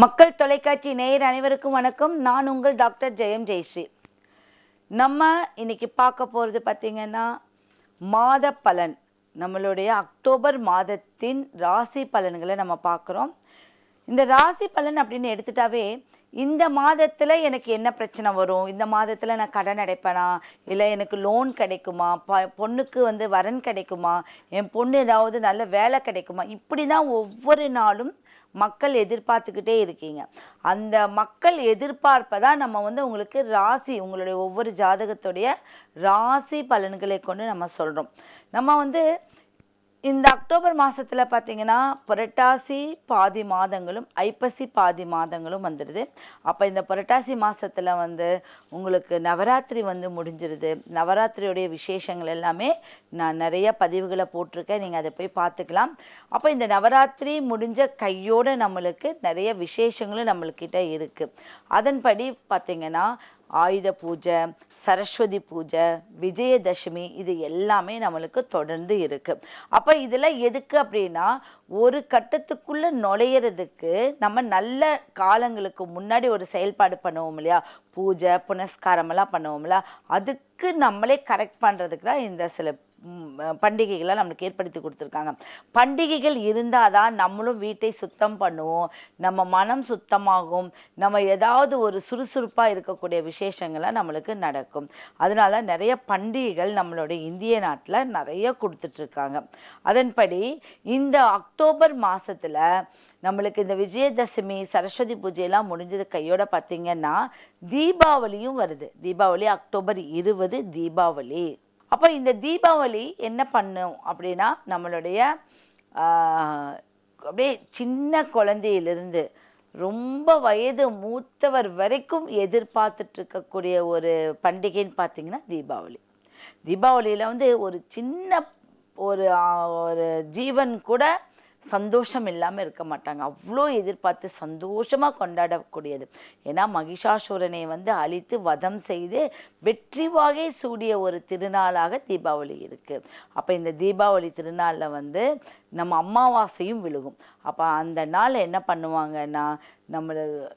மக்கள் தொலைக்காட்சி நேயர் அனைவருக்கும் வணக்கம். நான் உங்கள் டாக்டர் ஜெயம் ஜெயஸ்ரீ. நம்ம இன்னைக்கு பார்க்க போகிறது பார்த்திங்கன்னா மாத பலன். நம்மளுடைய அக்டோபர் மாதத்தின் ராசி பலன்களை நம்ம பார்க்குறோம். இந்த ராசி பலன் அப்படின்னு எடுத்துட்டாவே இந்த மாதத்தில் எனக்கு என்ன பிரச்சனை வரும், இந்த மாதத்தில் நான் கடன் அடைப்பேனா, இல்லை எனக்கு லோன் கிடைக்குமா, பொண்ணுக்கு வரன் கிடைக்குமா, என் பொண்ணு ஏதாவது நல்ல வேலை கிடைக்குமா, இப்படி தான் ஒவ்வொரு நாளும் மக்கள் எதிர்பார்த்துக்கிட்டே இருக்கீங்க. அந்த மக்கள் எதிர்பார்ப்பை தான் நம்ம உங்களுக்கு ராசி, உங்களுடைய ஒவ்வொரு ஜாதகத்துடைய ராசி பலன்களை கொண்டு நம்ம சொல்கிறோம். நம்ம இந்த அக்டோபர் மாதத்தில் பார்த்திங்கன்னா புரட்டாசி பாதி மாதங்களும் ஐப்பசி பாதி மாதங்களும் வந்துடுது. அப்போ இந்த புரட்டாசி மாதத்தில் உங்களுக்கு நவராத்திரி முடிஞ்சிருது. நவராத்திரியுடைய விசேஷங்கள் எல்லாமே நான் நிறைய பதிவுகளை போட்டிருக்கேன், நீங்கள் அதை போய் பார்த்துக்கலாம். அப்போ இந்த நவராத்திரி முடிஞ்ச கையோடு நம்மளுக்கு நிறைய விசேஷங்களும் நம்மள்கிட்ட இருக்குது. அதன்படி பார்த்திங்கன்னா ஆயுத பூஜை, சரஸ்வதி பூஜை, விஜயதசமி, இது எல்லாமே நம்மளுக்கு தொடர்ந்து இருக்குது. அப்போ இதில் எதுக்கு அப்படின்னா, ஒரு கட்டத்துக்குள்ளே நுழையிறதுக்கு நம்ம நல்ல காலங்களுக்கு முன்னாடி ஒரு செயல்பாடு பண்ணுவோம் இல்லையா, பூஜை புனஸ்காரமெல்லாம் பண்ணுவோம் இல்லையா, அதுக்கு நம்மளே கரெக்ட் பண்ணுறதுக்கு தான் இந்த சில பண்டிகைகளை நம்மளுக்கு ஏற்படுத்தி கொடுத்துருக்காங்க. பண்டிகைகள் இருந்தால் தான் நம்மளும் வீட்டை சுத்தம் பண்ணுவோம், நம்ம மனம் சுத்தமாகும், நம்ம ஏதாவது ஒரு சுறுசுறுப்பாக இருக்கக்கூடிய விசேஷங்கள்லாம் நம்மளுக்கு நடக்கும். அதனால நிறைய பண்டிகைகள் நம்மளுடைய இந்திய நாட்டில் நிறைய கொடுத்துட்ருக்காங்க. அதன்படி இந்த அக்டோபர் மாதத்தில் நம்மளுக்கு இந்த விஜயதசமி சரஸ்வதி பூஜையெல்லாம் முடிஞ்சது கையோட பார்த்திங்கன்னா தீபாவளியும் வருது. தீபாவளி அக்டோபர் 20 தீபாவளி. அப்போ இந்த தீபாவளி என்ன பண்ணும் அப்படின்னா, நம்மளுடைய அப்படியே சின்ன குழந்தையிலிருந்து ரொம்ப வயது மூத்தவர் வரைக்கும் எதிர்பார்த்துட்டு இருக்கக்கூடிய ஒரு பண்டிகைன்னு பார்த்திங்கன்னா தீபாவளி. தீபாவளியில் ஒரு சின்ன ஒரு ஜீவன் கூட சந்தோஷம் இல்லாமல் இருக்க மாட்டாங்க. அவ்வளோ எதிர்பார்த்து சந்தோஷமாக கொண்டாடக்கூடியது. ஏன்னா மகிஷாசுரனை அழித்து வதம் செய்து வெற்றி வாகை சூடிய ஒரு திருநாளாக தீபாவளி இருக்குது. அப்போ இந்த தீபாவளி திருநாளில் நம்ம அமாவாசையும் விழுகும். அப்போ அந்த நாள் என்ன பண்ணுவாங்கன்னா,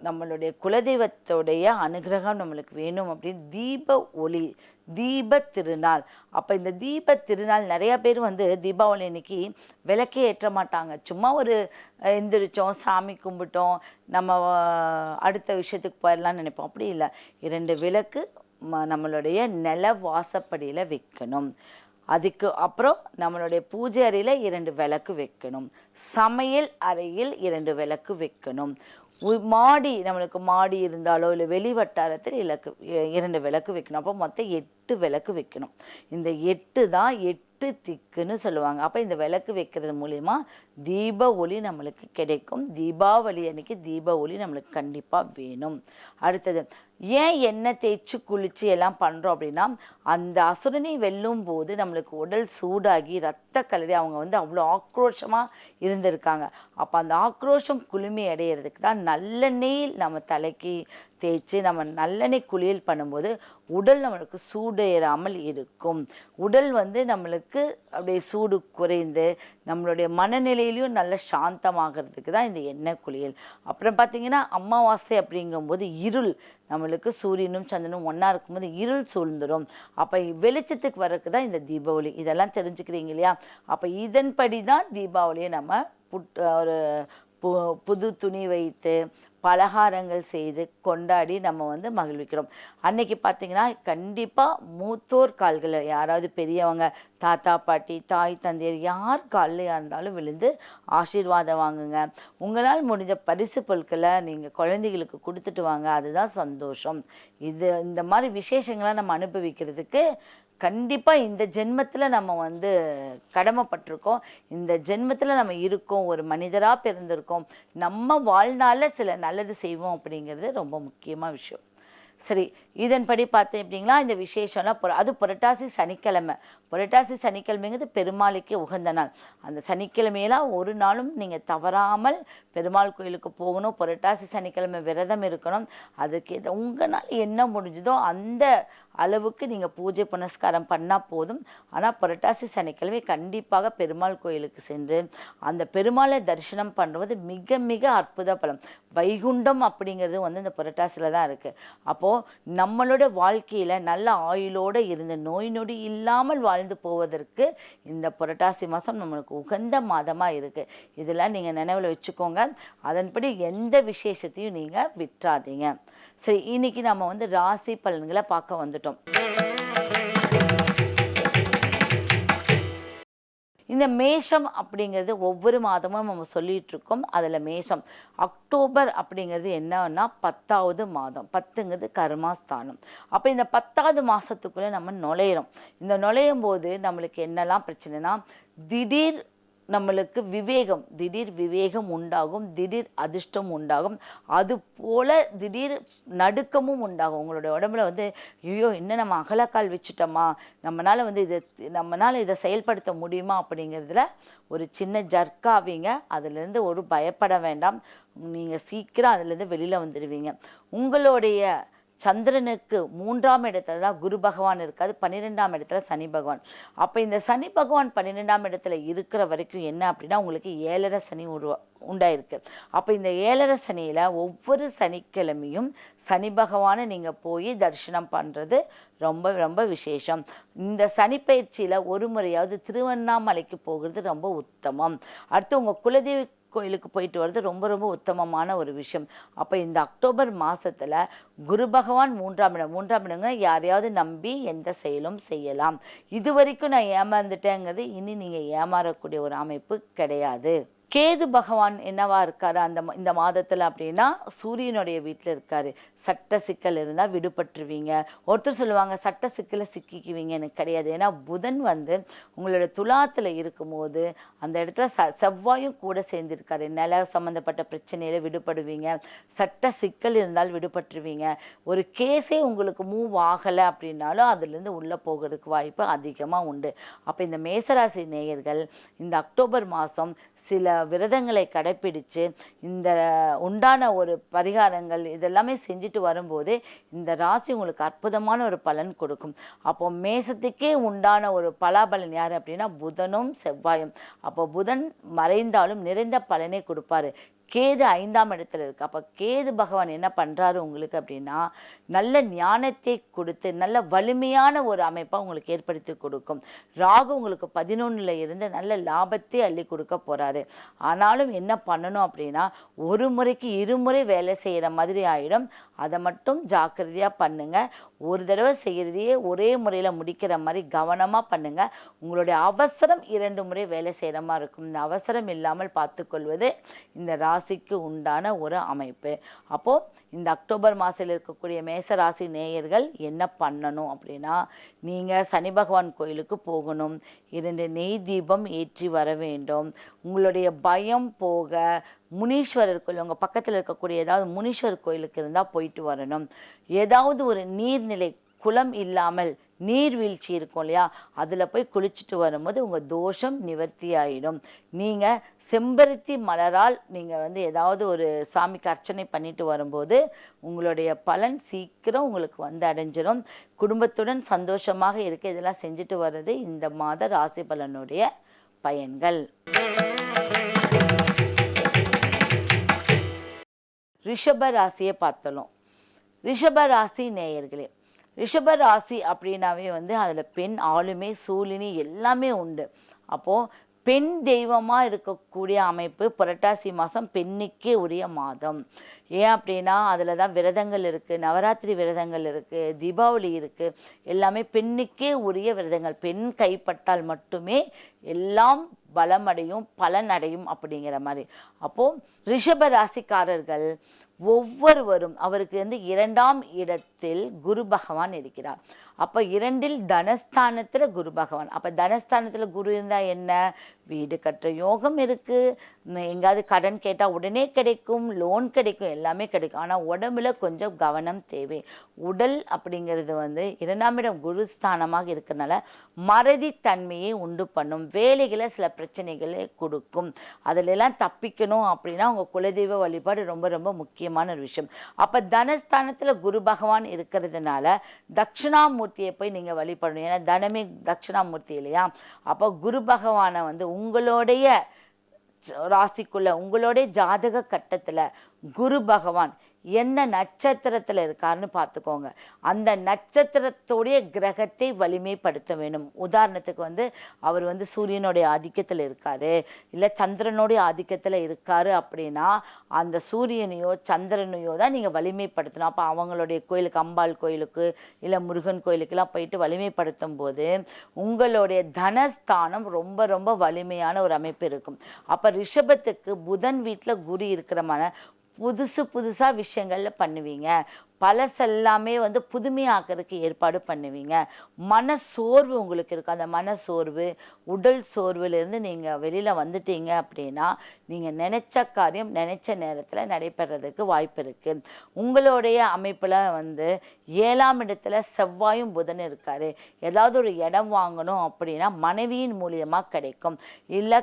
நம்மளுடைய குலதெய்வத்துடைய அனுகிரகம் நம்மளுக்கு வேணும் அப்படின்னு தீப ஒளி, தீப திருநாள். அப்போ இந்த தீப திருநாள் நிறைய பேர் தீபாவளி அன்னைக்கு விளக்கே ஏற்ற மாட்டாங்க. சும்மா எந்திரிச்சோம், சாமி கும்பிட்டோம், நம்ம அடுத்த விஷயத்துக்கு போயிடலாம்னு நினைப்போம். அப்படி இல்லை, 2 விளக்கு நம்மளுடைய நில வாசப்படியில் வைக்கணும். அதுக்கு அப்புறம் நம்மளுடைய பூஜை அறையில் 2 விளக்கு வைக்கணும். சமையல் அறையில் 2 விளக்கு வைக்கணும். மாடி, நம்மளுக்கு மாடி இருந்தாலோ இல்லை வெளி வட்டாரத்தில் 2 விளக்கு வைக்கணும். அப்போ மொத்தம் 8 விளக்கு வைக்கணும். இந்த 8 தான் 8 திக்குன்னு சொல்லுவாங்க. அப்போ இந்த விளக்கு வைக்கிறது மூலிமா தீப ஒளி நம்மளுக்கு கிடைக்கும். தீபாவளி அன்னைக்கு தீப ஒளி நம்மளுக்கு கண்டிப்பாக வேணும். அடுத்தது, ஏன் எண்ணெய் தேய்ச்சி குளிச்சு எல்லாம் பண்ணுறோம் அப்படின்னா, அந்த அசுரனை வெல்லும் போது நம்மளுக்கு உடல் சூடாகி ரத்த கலரி அவங்க அவ்வளோ ஆக்ரோஷமாக இருந்திருக்காங்க. அப்போ அந்த ஆக்ரோஷம் குளுமை அடையிறதுக்கு தான் நல்லெண்ணெயில் நம்ம தலைக்கு தேய்ச்சி நம்ம நல்லெண்ணெய் குளியல் பண்ணும்போது உடல் நம்மளுக்கு சூடு ஏறாமல் இருக்கும். உடல் நம்மளுக்கு அப்படியே சூடு குறைந்து நம்மளுடைய மனநிலையிலையும் நல்ல சாந்தமாகிறதுக்கு தான் இந்த எண்ணெய் குளியல். அப்புறம் பார்த்திங்கன்னா அமாவாசை அப்படிங்கும்போது இருள், நம்மளுக்கு சூரியனும் சந்திரனும் ஒன்றா இருக்கும்போது இருள் சூழ்ந்துடும். அப்போ வெளிச்சத்துக்கு வர்றதுக்கு தான் இந்த தீபாவளி. இதெல்லாம் தெரிஞ்சுக்கிறீங்க இல்லையா? அப்போ இதன்படி தான் தீபாவளியை நம்ம ஒரு புது துணி வைத்து பலகாரங்கள் செய்து கொண்டாடி நம்ம மகிழ்விக்கிறோம். அன்னைக்கு பார்த்திங்கன்னா கண்டிப்பாக மூத்தோர் கால்களை, யாராவது பெரியவங்க, தாத்தா பாட்டி, தாய் தந்தையர், யார் காலில் இருந்தாலும் விழுந்து ஆசீர்வாதம் வாங்குங்க. உங்களால் முடிஞ்ச பரிசு பொருட்களை நீங்கள் குழந்தைகளுக்கு கொடுத்துட்டு வாங்க. அதுதான் சந்தோஷம். இந்த மாதிரி விசேஷங்களை நம்ம அனுபவிக்கிறதுக்கு கண்டிப்பாக இந்த ஜென்மத்தில் நம்ம கடமைப்பட்டிருக்கோம். இந்த ஜென்மத்தில் நம்ம இருக்கோம், ஒரு மனிதராக பிறந்திருக்கோம். நம்ம வாழ்நாளில் சில நல்லது செய்வோம் அப்படிங்கிறது ரொம்ப முக்கியமான விஷயம். சரி, இதன்படி பார்த்தேன் அப்படிங்களா, இந்த விசேஷம்லாம் அது புரட்டாசி சனிக்கிழமை. புரட்டாசி சனிக்கிழமைங்கிறது பெருமாளுக்கே உகந்த நாள். அந்த சனிக்கிழமையெல்லாம் ஒரு நாளும் நீங்கள் தவறாமல் பெருமாள் கோயிலுக்கு போகணும். புரட்டாசி சனிக்கிழமை விரதம் இருக்கணும். அதுக்கு உங்களால் என்ன முடிஞ்சதோ அந்த அளவுக்கு நீங்கள் பூஜை புனஸ்காரம் பண்ணால் போதும். ஆனால் புரட்டாசி சனிக்கிழமை கண்டிப்பாக பெருமாள் கோயிலுக்கு சென்று அந்த பெருமாளை தரிசனம் பண்ணுவது மிக மிக அற்புத பலம். வைகுண்டம் அப்படிங்கிறது வந்து இந்த புரட்டாசியில் தான் இருக்குது. அப்போது நம்மளோட வாழ்க்கையில் நல்ல ஆயுளோடு இருந்து நோய் நொடி இல்லாமல் வாழ்ந்து போவதற்கு இந்த புரட்டாசி மாதம் நம்மளுக்கு உகந்த மாதமாக இருக்குது. இதெல்லாம் நீங்கள் நினைவில் வச்சுக்கோங்க. அதன்படி எந்த விசேஷத்தையும் நீங்கள் விட்டுறாதீங்க. சரி, இன்னைக்கு நம்ம வந்து ராசி பலன்களை பார்க்க வந்துட்டோம். இந்த மேஷம் அப்படிங்கிறது ஒவ்வொரு மாதமும் நம்ம சொல்லிட்டு இருக்கோம். அதில் மேஷம் அக்டோபர் அப்படிங்கிறது என்னன்னா 10வது மாதம். 10ங்கிறது கர்மாஸ்தானம். அப்போ இந்த 10வது மாதத்துக்குள்ளே நம்ம நுழையிறோம். இந்த நுழையும் போது நம்மளுக்கு என்னெல்லாம் பிரச்சனைனா, திடீர் நம்மளுக்கு திடீர் விவேகம் உண்டாகும், திடீர் அதிர்ஷ்டம் உண்டாகும், அது போல் திடீர் நடுக்கமும் உண்டாகும். உங்களுடைய உடம்புல வந்து ஐயோ இன்னும் நம்ம அகலக்கால் வச்சுட்டோமா, நம்மளால் இதை செயல்படுத்த முடியுமா அப்படிங்கிறதுல ஒரு சின்ன ஜர்க்காவீங்க. அதிலேருந்து ஒரு பயப்பட வேண்டாம். நீங்கள் சீக்கிரம் அதிலேருந்து வெளியில் வந்துடுவீங்க. உங்களுடைய சந்திரனுக்கு 3ஆம் இடத்துல தான் குரு பகவான் இருக்காது, 12ஆம் இடத்துல சனி பகவான். அப்போ இந்த சனி பகவான் 12ஆம் இடத்துல இருக்கிற வரைக்கும் என்ன அப்படின்னா உங்களுக்கு 7.5 சனி உண்டாயிருக்கு. அப்போ இந்த 7.5 சனியில் ஒவ்வொரு சனிக்கிழமையும் சனி பகவானை நீங்கள் போய் தரிசனம் பண்ணுறது ரொம்ப ரொம்ப விசேஷம். இந்த சனி பயிற்சியில் ஒரு முறையாவது திருவண்ணாமலைக்கு போகிறது ரொம்ப உத்தமம். அடுத்து உங்கள் குலதெய்வ கோயிலுக்கு போயிட்டு வர்றது ரொம்ப ரொம்ப உத்தமமான ஒரு விஷயம். அப்போ இந்த அக்டோபர் மாதத்தில் குரு பகவான் 3ஆம் இடங்க யாரையாவது நம்பி எந்த செயலும் செய்யலாம். இது வரைக்கும் நான் ஏமாந்துட்டேங்கிறது இனி நீங்கள் ஏமாறக்கூடிய ஒரு அமைப்பு கிடையாது. கேது பகவான் என்னவா இருக்காரு இந்த மாதத்தில் அப்படின்னா சூரியனுடைய வீட்டில் இருக்காரு. சட்ட சிக்கல் இருந்தால் விடுபட்டுருவீங்க. ஒருத்தர் சொல்லுவாங்க சட்ட சிக்கலை சிக்கிக்குவீங்க. எனக்கு கிடையாது. ஏன்னா புதன் வந்து உங்களோட துலாத்தில் இருக்கும்போது அந்த இடத்துல செவ்வாயும் கூட சேர்ந்துருக்காரு. நில சம்மந்தப்பட்ட பிரச்சனையில் விடுபடுவீங்க. சட்ட சிக்கல் இருந்தால் விடுபட்டுருவீங்க. ஒரு கேஸே உங்களுக்கு மூவ் ஆகலை அப்படின்னாலும் அதுலேருந்து உள்ளே போகிறதுக்கு வாய்ப்பு அதிகமாக உண்டு. அப்போ இந்த மேசராசி நேயர்கள் இந்த அக்டோபர் மாதம் சில விரதங்களை கடைப்பிடித்து இந்த உண்டான ஒரு பரிகாரங்கள் இதெல்லாமே செஞ்சுட்டு வரும்போது இந்த ராசி உங்களுக்கு அற்புதமான ஒரு பலன் கொடுக்கும். அப்போ மேசத்துக்கே உண்டான ஒரு பலாபலன் யார் அப்படின்னா புதனும் செவ்வாயும். அப்போ புதன் மறைந்தாலும் நிறைந்த பலனை கொடுப்பாரு. கேது 5ஆம் இடத்துல இருக்கு. அப்போ கேது பகவான் என்ன பண்ணுறாரு உங்களுக்கு அப்படின்னா நல்ல ஞானத்தை கொடுத்து நல்ல வலிமையான ஒரு அமைப்பை உங்களுக்கு ஏற்படுத்தி கொடுக்கும். ராகு உங்களுக்கு 11ல் இருந்து நல்ல லாபத்தை அள்ளி கொடுக்க போகிறாரு. ஆனாலும் என்ன பண்ணணும் அப்படின்னா ஒரு முறைக்கு இருமுறை வேலை செய்கிற மாதிரி ஆகிடும். அதை மட்டும் ஜாக்கிரதையாக பண்ணுங்க. ஒரு தடவை செய்கிறதையே ஒரே முறையில் முடிக்கிற மாதிரி கவனமாக பண்ணுங்க. உங்களுடைய அவசரம் 2 முறை வேலை செய்கிற மாதிரி இருக்கும். இந்த அவசரம் இல்லாமல் பார்த்துக்கொள்வது இந்த ராசிக்கு உண்டான ஒரு அமைப்பு. அப்போது இந்த அக்டோபர் மாதத்தில் இருக்கக்கூடிய மேச ராசி நேயர்கள் என்ன பண்ணணும் அப்படின்னா நீங்கள் சனி பகவான் கோயிலுக்கு போகணும். 2 நெய் தீபம் ஏற்றி வர வேண்டும். உங்களுடைய பயம் போக முனீஸ்வரர் கோயில் உங்கள் பக்கத்தில் இருக்கக்கூடிய ஏதாவது முனீஸ்வரர் கோயிலுக்கு இருந்தால் போயிட்டு வரணும். ஏதாவது ஒரு நீர்நிலை குளம் இல்லாமல் நீர்வீழ்ச்சி இருக்கும் இல்லையா, அதில் போய் குளிச்சுட்டு வரும்போது உங்கள் தோஷம் நிவர்த்தி ஆகிடும். நீங்கள் செம்பருத்தி மலரால் நீங்கள் வந்து ஏதாவது ஒரு சாமிக்கு அர்ச்சனை பண்ணிட்டு வரும்போது உங்களுடைய பலன் சீக்கிரம் உங்களுக்கு வந்து அடைஞ்சிடும். குடும்பத்துடன் சந்தோஷமாக இருக்க இதெல்லாம் செஞ்சுட்டு வர்றது இந்த மாத ராசி பலனுடைய பயன்கள். ரிஷப ராசியை பார்த்தலும். ரிஷப ராசி நேயர்களே, ரிஷப ராசி அப்படின்னாவே வந்து அதில் பெண் ஆளுமை சூழினி எல்லாமே உண்டு. அப்போது பெண் தெய்வமாக இருக்கக்கூடிய அமைப்பு புரட்டாசி மாதம் பெண்ணுக்கே உரிய மாதம். ஏன் அப்படின்னா அதில் தான் விரதங்கள் இருக்குது, நவராத்திரி விரதங்கள் இருக்குது, தீபாவளி இருக்குது. எல்லாமே பெண்ணுக்கே உரிய விரதங்கள். பெண் கைப்பட்டால் மட்டுமே எல்லாம் பலமடையும் பலனடையும் அப்படிங்கிற மாதிரி. அப்போது ரிஷப ராசிக்காரர்கள் ஒவ்வொருவரும் அவருக்கு வந்து 2ஆம் இடத்தில் குரு பகவான் இருக்கிறார். அப்போ 2இல் தனஸ்தானத்தில் குரு பகவான். அப்போ தனஸ்தானத்தில் குரு இருந்தால் என்ன, வீடு கட்டுற யோகம் இருக்குது, எங்காவது கடன் கேட்டால் உடனே கிடைக்கும், லோன் கிடைக்கும், எல்லாமே கிடைக்கும். ஆனால் உடம்புல கொஞ்சம் கவனம் தேவை. உடல் அப்படிங்கிறது வந்து 2ஆம் இடம் குரு ஸ்தானமாக இருக்கிறனால மறதித்தன்மையை உண்டு பண்ணும், வேலைகளை சில பிரச்சனைகளை கொடுக்கும். அதிலெல்லாம் தப்பிக்கணும் அப்படின்னா உங்கள் குலதெய்வ வழிபாடு ரொம்ப ரொம்ப முக்கியமான ஒரு விஷயம். அப்போ தனஸ்தானத்தில் குரு பகவான் இருக்கிறதுனால தட்சிணாமூர்த்தியை போய் நீங்கள் வழிபடணும். ஏன்னா தனமே தட்சிணாமூர்த்தி இல்லையா? அப்போ குரு பகவானை வந்து உங்களுடைய ராசிக்குள்ள உங்களுடைய ஜாதக கட்டத்தில் குரு பகவான் எந்த நட்சத்திரத்தில் இருக்காருன்னு பார்த்துக்கோங்க. அந்த நட்சத்திரத்துடைய கிரகத்தை வலிமைப்படுத்த வேணும். உதாரணத்துக்கு வந்து அவர் வந்து சூரியனுடைய ஆதிக்கத்தில் இருக்காரு, இல்லை சந்திரனுடைய ஆதிக்கத்தில் இருக்காரு அப்படின்னா அந்த சூரியனையோ சந்திரனையோ தான் நீங்கள் வலிமைப்படுத்தணும். அப்போ அவங்களுடைய கோயிலுக்கு, அம்பாள் கோயிலுக்கு இல்லை முருகன் கோயிலுக்கெல்லாம் போயிட்டு வலிமைப்படுத்தும் போது உங்களுடைய தனஸ்தானம் ரொம்ப ரொம்ப வலிமையான ஒரு அமைப்பு இருக்கும். அப்போ ரிஷபத்துக்கு புதன் வீட்டில் குரு இருக்கிறமான புதுசாக விஷயங்கள்ல பண்ணுவீங்க. பழசெல்லாமே வந்து புதுமையாக்கிறதுக்கு ஏற்பாடு பண்ணுவீங்க. மன சோர்வு உங்களுக்கு இருக்கும். அந்த மன சோர்வு, உடல் சோர்விலிருந்து நீங்கள் வெளியில் வந்துட்டீங்க அப்படின்னா நீங்கள் நினச்ச காரியம் நினச்ச நேரத்தில் நடைபெறதுக்கு வாய்ப்பு இருக்குது. உங்களுடைய அமைப்பில் வந்து 7ஆம் இடத்துல செவ்வாயும் புதன் இருக்காரு. ஏதாவது ஒரு இடம் வாங்கணும் அப்படின்னா மனைவியின் மூலியமாக கிடைக்கும், இல்லை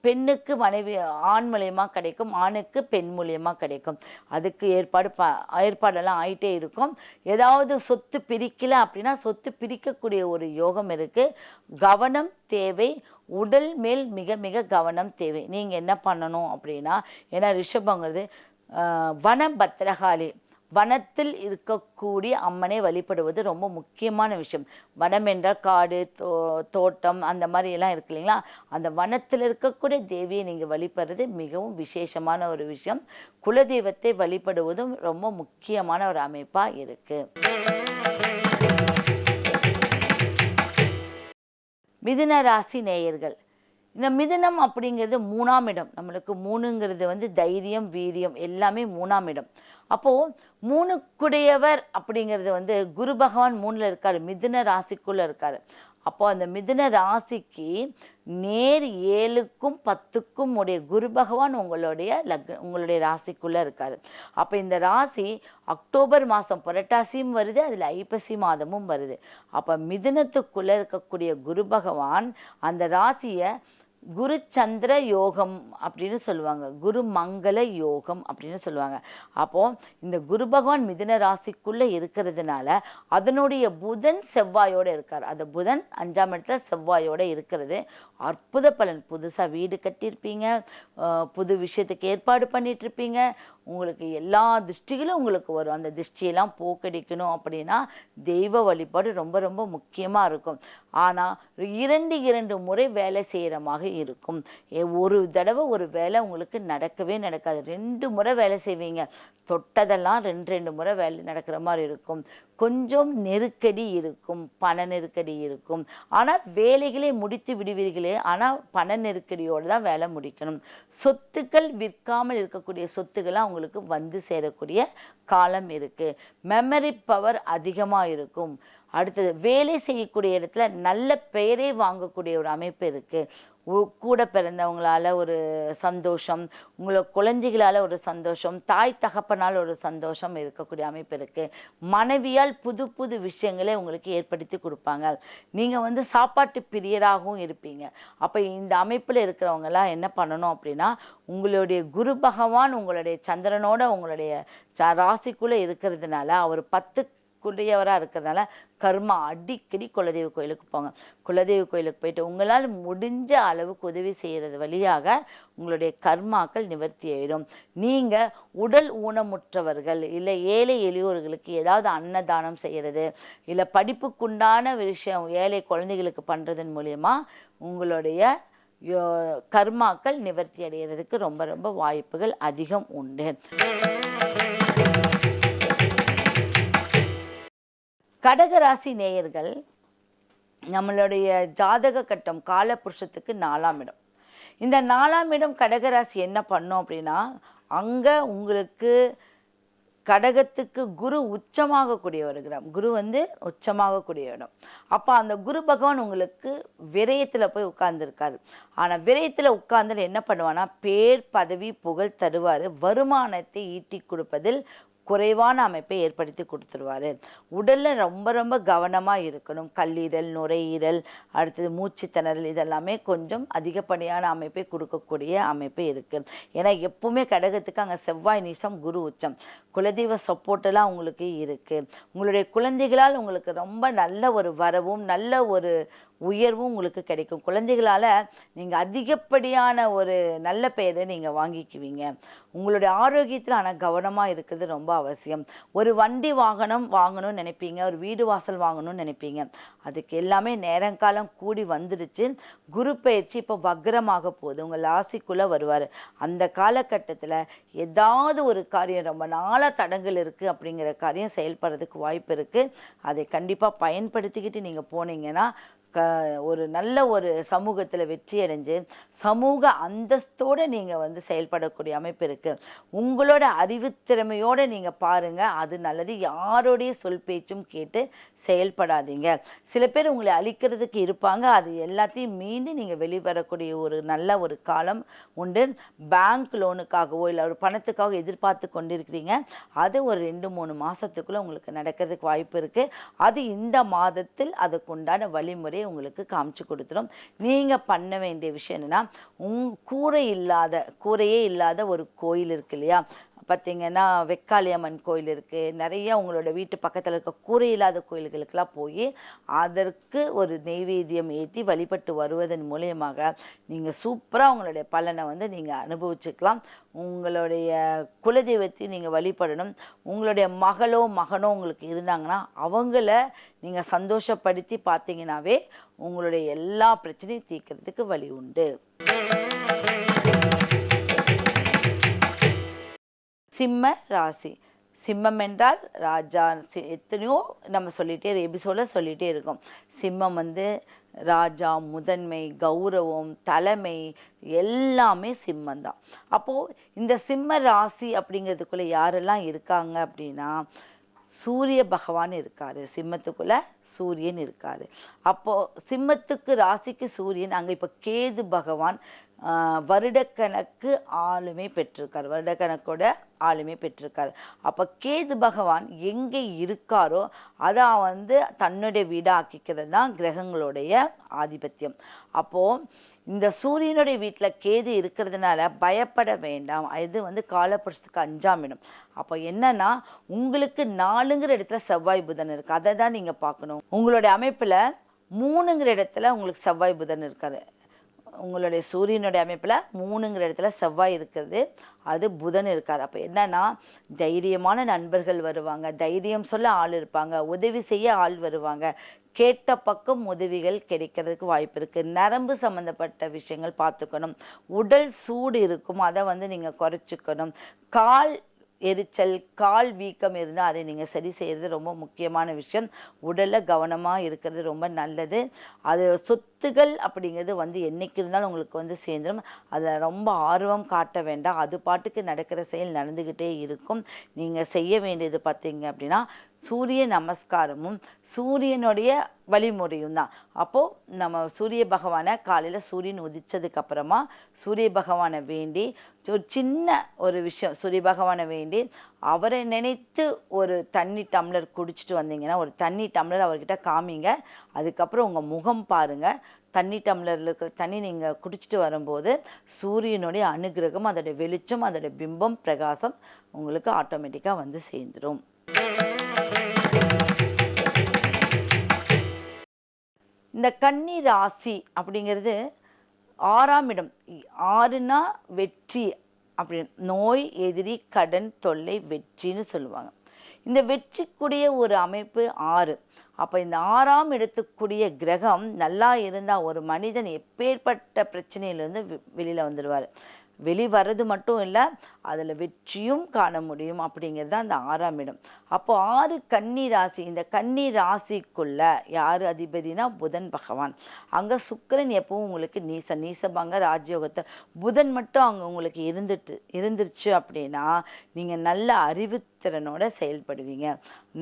பெண்ணுக்கு மனைவி ஆண் மூலியமாக கிடைக்கும், ஆணுக்கு பெண் மூலியமாக கிடைக்கும். அதுக்கு ஏற்பாடெல்லாம் ஆயிட்டே இருக்கும். ஏதாவது சொத்து பிரிக்கல அப்படின்னா சொத்து பிரிக்கக்கூடிய ஒரு யோகம் இருக்கு. கவனம் தேவை. உடல் மேல் மிக மிக கவனம் தேவை. நீங்க என்ன பண்ணணும் அப்படின்னா, ஏன்னா ரிஷபங்கிறது வனபத்திரகாளி, வனத்தில் இருக்கக்கூடிய அம்மனை வழிபடுவது ரொம்ப முக்கியமான விஷயம். வனம் என்றால் காடு, தோட்டம் அந்த மாதிரி எல்லாம் இருக்கு இல்லைங்களா? அந்த வனத்தில் இருக்கக்கூடிய தேவியை நீங்கள் வழிபடுறது மிகவும் விசேஷமான ஒரு விஷயம். குலதெய்வத்தை வழிபடுவதும் ரொம்ப முக்கியமான ஒரு அமைப்பாக இருக்கு. மிதுன ராசி நேயர்கள், இந்த மிதுனம் அப்படிங்கிறது 3ஆம் இடம். நம்மளுக்கு 3ங்கிறது வந்து தைரியம், வீரியம் எல்லாமே 3ஆம் இடம். அப்போது 3க்குடையவர் அப்படிங்கிறது வந்து குரு பகவான் 3ல் இருக்கார், மிதுன ராசிக்குள்ளே இருக்கார். அப்போ அந்த மிதுன ராசிக்கு நேர் 7க்கும் 10க்கும் உடைய குரு பகவான் உங்களுடைய ராசிக்குள்ளே இருக்கார். அப்போ இந்த ராசி அக்டோபர் மாதம் புரட்டாசியும் வருது, அதில் ஐப்பசி மாதமும் வருது. அப்போ மிதுனத்துக்குள்ளே இருக்கக்கூடிய குரு பகவான் அந்த ராசியை குரு சந்திர யோகம் அப்படின்னு சொல்லுவாங்க, குரு மங்கள யோகம் அப்படின்னு சொல்லுவாங்க. அப்போ இந்த குரு பகவான் மிதுன ராசிக்குள்ள இருக்கிறதுனால அதனுடைய புதன் செவ்வாயோட இருக்கார். அந்த புதன் 5ஆம் இடத்துல செவ்வாயோட இருக்கிறது அற்புத பலன். புதுசாக வீடு கட்டியிருப்பீங்க, புது விஷயத்துக்கு ஏற்பாடு பண்ணிட்டு இருப்பீங்க, உங்களுக்கு எல்லா திருஷ்டிகளும் உங்களுக்கு வரும். அந்த திருஷ்டியெல்லாம் போக்கடிக்கணும் அப்படின்னா தெய்வ வழிபாடு ரொம்ப ரொம்ப முக்கியமாக இருக்கும். ஆனால் 2 முறை வேலை செய்கிற மாதிரி இருக்கும். ஒரு தடவை ஒரு வேலை உங்களுக்கு நடக்கவே நடக்காது. 2 முறை வேலை செய்வீங்க. தொட்டதெல்லாம் 2 முறை வேலை நடக்கிற மாதிரி இருக்கும். கொஞ்சம் நெருக்கடி இருக்கும், பண நெருக்கடி இருக்கும். ஆனால் வேலைகளை முடித்து விடுவீர்களே, ஆனால் பண நெருக்கடியோடு தான் வேலை முடிக்கணும். சொத்துக்கள் விற்காமல் இருக்கக்கூடிய சொத்துக்கள்லாம் உங்களுக்கு வந்து சேரக்கூடிய காலம் இருக்குது. மெமரி பவர் அதிகமாக இருக்கும். அடுத்தது வேலை செய்யக்கூடிய இடத்துல நல்ல பெயரை வாங்கக்கூடிய ஒரு அமைப்பு இருக்குது. கூட பிறந்தவங்களால ஒரு சந்தோஷம், உங்களை குழந்தைகளால் ஒரு சந்தோஷம், தாய் தகப்பனால் ஒரு சந்தோஷம் இருக்கக்கூடிய அமைப்பு இருக்குது. மனைவியால் புது புது விஷயங்களை உங்களுக்கு ஏற்படுத்தி கொடுப்பாங்க. நீங்கள் வந்து சாப்பாட்டு பிரியராகவும் இருப்பீங்க. அப்போ இந்த அமைப்பில் இருக்கிறவங்கலாம் என்ன பண்ணணும் அப்படின்னா, உங்களுடைய குரு பகவான் உங்களுடைய சந்திரனோட உங்களுடைய ராசிக்குள்ளே இருக்கிறதுனால அவர் 10க்குடையவராக இருக்கிறதுனால கர்மா அடிக்கடி குலதெய்வ கோயிலுக்கு போங்க. குலதெய்வ கோயிலுக்கு போயிட்டு உங்களால் முடிஞ்ச அளவுக்கு உதவி செய்கிறது வழியாக உங்களுடைய கர்மாக்கள் நிவர்த்தி ஆயிடும். நீங்கள் உடல் ஊனமுற்றவர்கள் இல்லை ஏழை எளியோர்களுக்கு ஏதாவது அன்னதானம் செய்கிறது, இல்லை படிப்புக்குண்டான விஷயம் ஏழை குழந்தைகளுக்கு பண்ணுறதன் மூலயமா உங்களுடைய கர்மாக்கள் நிவர்த்தி அடைகிறதுக்கு ரொம்ப ரொம்ப வாய்ப்புகள் அதிகம் உண்டு. கடகராசி நேயர்கள், நம்மளுடைய ஜாதக கட்டம் காலபுருஷத்துக்கு 4ஆம் இடம். இந்த 4ஆம் இடம் கடகராசி என்ன பண்ணும் அப்படின்னா, அங்கே உங்களுக்கு கடகத்துக்கு குரு உச்சமாகக்கூடிய ஒரு கிரகம். குரு வந்து உச்சமாகக்கூடிய இடம். அப்போ அந்த குரு பகவான் உங்களுக்கு விரயத்தில் போய் உட்கார்ந்துருக்காரு. ஆனால் விரயத்தில் உட்கார்ந்து என்ன பண்ணுவான்னா, பேர் பதவி புகழ் தருவார். வருமானத்தை ஈட்டி கொடுப்பதில் குறைவான அமைப்பை ஏற்படுத்தி கொடுத்துருவார். உடலில் ரொம்ப ரொம்ப கவனமாக இருக்கணும். கல்லீரல், நுரையீரல், அடுத்தது மூச்சு திணறல், இதெல்லாமே கொஞ்சம் அதிகப்படியான அமைப்பை கொடுக்கக்கூடிய அமைப்பு இருக்குது. ஏன்னா எப்பவுமே கடகத்துக்கு அங்கே செவ்வாய் நீசம், குரு உச்சம், குலதெய்வ சப்போர்ட்டெல்லாம் உங்களுக்கு இருக்குது. உங்களுடைய குழந்தைகளால் உங்களுக்கு ரொம்ப நல்ல ஒரு வரவும் நல்ல ஒரு உயர்வும் உங்களுக்கு கிடைக்கும். குழந்தைகளால் நீங்கள் அதிகப்படியான ஒரு நல்ல பெயரை நீங்கள் வாங்கிக்குவீங்க. உங்களுடைய ஆரோக்கியத்தில் ஆனால் கவனமாக இருக்கிறது ரொம்ப அவசியம். ஒரு வண்டி வாகனம் வாங்கணும்னு நினைப்பீங்க, ஒரு வீடு வாசல் வாங்கணும்னு நினைப்பீங்க. அதுக்கு எல்லாமே நேரங்காலம் கூடி வந்துடுச்சு. குரு பயிற்சி இப்போ வக்ரமாக போகுது, உங்கள் ராசிக்குள்ளே வருவார். அந்த காலகட்டத்தில் ஏதாவது ஒரு காரியம் ரொம்ப நாளாக தடங்கள் இருக்குது அப்படிங்கிற காரியம் செயல்படுறதுக்கு வாய்ப்பு இருக்குது. அதை கண்டிப்பாக பயன்படுத்திக்கிட்டு நீங்கள் போனீங்கன்னா ஒரு நல்ல ஒரு சமூகத்தில் வெற்றி அடைஞ்சு சமூக அந்தஸ்தோடு நீங்கள் வந்து செயல்படக்கூடிய அமைப்பு இருக்குது. உங்களோட அறிவுத்திறமையோடு நீங்கள் பாருங்கள், அது நல்லது. யாரோடைய சொல் பேச்சும் கேட்டு செயல்படாதீங்க. சில பேர் உங்களை அழிக்கிறதுக்கு இருப்பாங்க, அது எல்லாத்தையும் மீண்டு நீங்கள் வெளிவரக்கூடிய ஒரு நல்ல ஒரு காலம் உண்டு. பேங்க் லோனுக்காகவோ இல்லை ஒரு பணத்துக்காக எதிர்பார்த்து கொண்டிருக்கிறீங்க, அது ஒரு 2-3 மாதத்துக்குள்ளே உங்களுக்கு நடக்கிறதுக்கு வாய்ப்பு இருக்குது. அது இந்த மாதத்தில் அதுக்குண்டான வழிமுறை உங்களுக்கு காமிச்சு கொடுத்துரும். நீங்க பண்ண வேண்டிய விஷயம் என்னன்னா, கூரையே இல்லாத ஒரு கோயில் இருக்கு இல்லையா, பார்த்தீங்கன்னா வெக்காளியம்மன் கோயில் இருக்குது, நிறைய உங்களோட வீட்டு பக்கத்தில் இருக்க கூரை இல்லாத கோயில்களுக்கெல்லாம் போய் அதற்கு ஒரு நெய்வேத்தியம் ஏற்றி வழிபட்டு வருவதன் மூலியமாக நீங்கள் சூப்பராக உங்களுடைய பலனை வந்து நீங்கள் அனுபவிச்சுக்கலாம். உங்களுடைய குலதெய்வத்தையும் நீங்கள் வழிபடணும். உங்களுடைய மகளோ மகனோ உங்களுக்கு இருந்தாங்கன்னா அவங்கள நீங்கள் சந்தோஷப்படுத்தி பார்த்தீங்கன்னாவே உங்களுடைய எல்லா பிரச்சனையும் தீர்க்கிறதுக்கு வழி உண்டு. சிம்ம ராசி. சிம்மம் என்றால் ராஜா. எத்தனையோ நம்ம சொல்லிகிட்டே எபிசோடில் சொல்லிகிட்டே இருக்கோம். சிம்மம் வந்து ராஜா, முதன்மை, கௌரவம், தலைமை எல்லாமே சிம்மந்தான். அப்போது இந்த சிம்ம ராசி அப்படிங்கிறதுக்குள்ளே யாரெல்லாம் இருக்காங்க அப்படின்னா, சூரிய பகவான் இருக்கார், சிம்மத்துக்குள்ளே சூரியன் இருக்கார். அப்போது சிம்மத்துக்கு ராசிக்கு சூரியன், அங்கே இப்போ கேது பகவான் வருடக்கணக்கு ஆளுமை பெற்றிருக்கார், வருடக்கணக்கோட ஆளுமை பெற்றிருக்கார். அப்போ கேது பகவான் எங்கே இருக்காரோ அதை வந்து தன்னுடைய வீடாக ஆக்கிக்கிறது தான் கிரகங்களுடைய ஆதிபத்தியம். அப்போது இந்த சூரியனுடைய வீட்டில் கேது இருக்கிறதுனால பயப்பட வேண்டாம். இது வந்து காலப்புருஷத்துக்கு 5ஆம் இடம். அப்போ என்னன்னா, உங்களுக்கு 4ங்கிற இடத்துல செவ்வாய் புதன் இருக்குது, அதை தான் நீங்கள் பார்க்கணும். உங்களுடைய அமைப்பில் 3ங்கிற இடத்துல உங்களுக்கு செவ்வாய் புதன் இருக்காரு. உங்களுடைய சூரியனுடைய அமைப்பில் 3ங்கிற இடத்துல செவ்வாய் இருக்கிறது, அது புதன் இருக்கார். அப்போ என்னன்னா, தைரியமான நண்பர்கள் வருவாங்க, தைரியம் சொல்ல ஆள் இருப்பாங்க, உதவி செய்ய ஆள் வருவாங்க, கேட்ட பக்கம் உதவிகள் கிடைக்கிறதுக்கு வாய்ப்பு இருக்குது. நரம்பு சம்மந்தப்பட்ட விஷயங்கள் பார்த்துக்கணும். உடல் சூடு இருக்கும், அதை வந்து நீங்கள் குறைச்சிக்கணும். கால் எரிச்சல், கால் வீக்கம் இருந்தால் அதை நீங்கள் சரி செய்கிறது ரொம்ப முக்கியமான விஷயம். உடலில் கவனமாக இருக்கிறது ரொம்ப நல்லது. அது சொத்துகள் அப்படிங்கிறது வந்து என்றைக்கு இருந்தாலும் உங்களுக்கு வந்து சேர்ந்துடும். அதில் ரொம்ப ஆர்வம் காட்ட வேண்டாம், அது பாட்டுக்கு நடக்கிற செயல் நடந்துக்கிட்டே இருக்கும். நீங்கள் செய்ய வேண்டியது பார்த்தீங்க அப்படின்னா, சூரிய நமஸ்காரமும் சூரியனுடைய வழிமுறையும் தான். அப்போது நம்ம சூரிய பகவானை காலையில் சூரியன் உதித்ததுக்கு அப்புறமா சூரிய பகவானை வேண்டி ஒரு சின்ன ஒரு விஷயம், சூரிய பகவானை வேண்டி அவரை நினைத்து ஒரு தண்ணி டம்ளர் குடிச்சிட்டு வந்தீங்கன்னா, ஒரு தண்ணி டம்ளர் அவர்கிட்ட காமிங்க. அதுக்கப்புறம் உங்கள் முகம் பாருங்கள். தண்ணி டம்ளரில் இருக்கிற தண்ணி நீங்கள் குடிச்சிட்டு வரும்போது சூரியனுடைய அனுகிரகம், அதோடைய வெளிச்சம், அதோடைய பிம்பம், பிரகாசம் உங்களுக்கு ஆட்டோமேட்டிக்காக வந்து சேர்ந்துடும். இந்த கன்னி ராசி அப்படிங்கிறது 6ஆம் இடம். 6னா வெற்றி அப்படின்னு, நோய், எதிரி, கடன் தொல்லை, வெற்றின்னு சொல்லுவாங்க. இந்த வெற்றிக்குரிய ஒரு அமைப்பு 6. அப்போ இந்த 6ஆம் இடத்துக்குரிய கிரகம் நல்லா இருந்தால் ஒரு மனிதன் எப்பேற்பட்ட பிரச்சனையிலேருந்து வெளியில் வந்துடுவார். வெளிவரது மட்டும் இல்லை, அதில் வெற்றியும் காண முடியும் அப்படிங்கிறது தான் அந்த 6ஆம் இடம். அப்போ 6 கன்னி ராசி, இந்த கன்னி ராசிக்குள்ள யார் அதிபதினா புதன் பகவான். அங்கே சுக்கிரன் எப்பவும் உங்களுக்கு நீசபங்க ராஜயோகத்தை, புதன் மட்டும் அங்கே உங்களுக்கு இருந்துருச்சு அப்படின்னா நீங்கள் நல்ல அறிவுத்திறனோட செயல்படுவீங்க.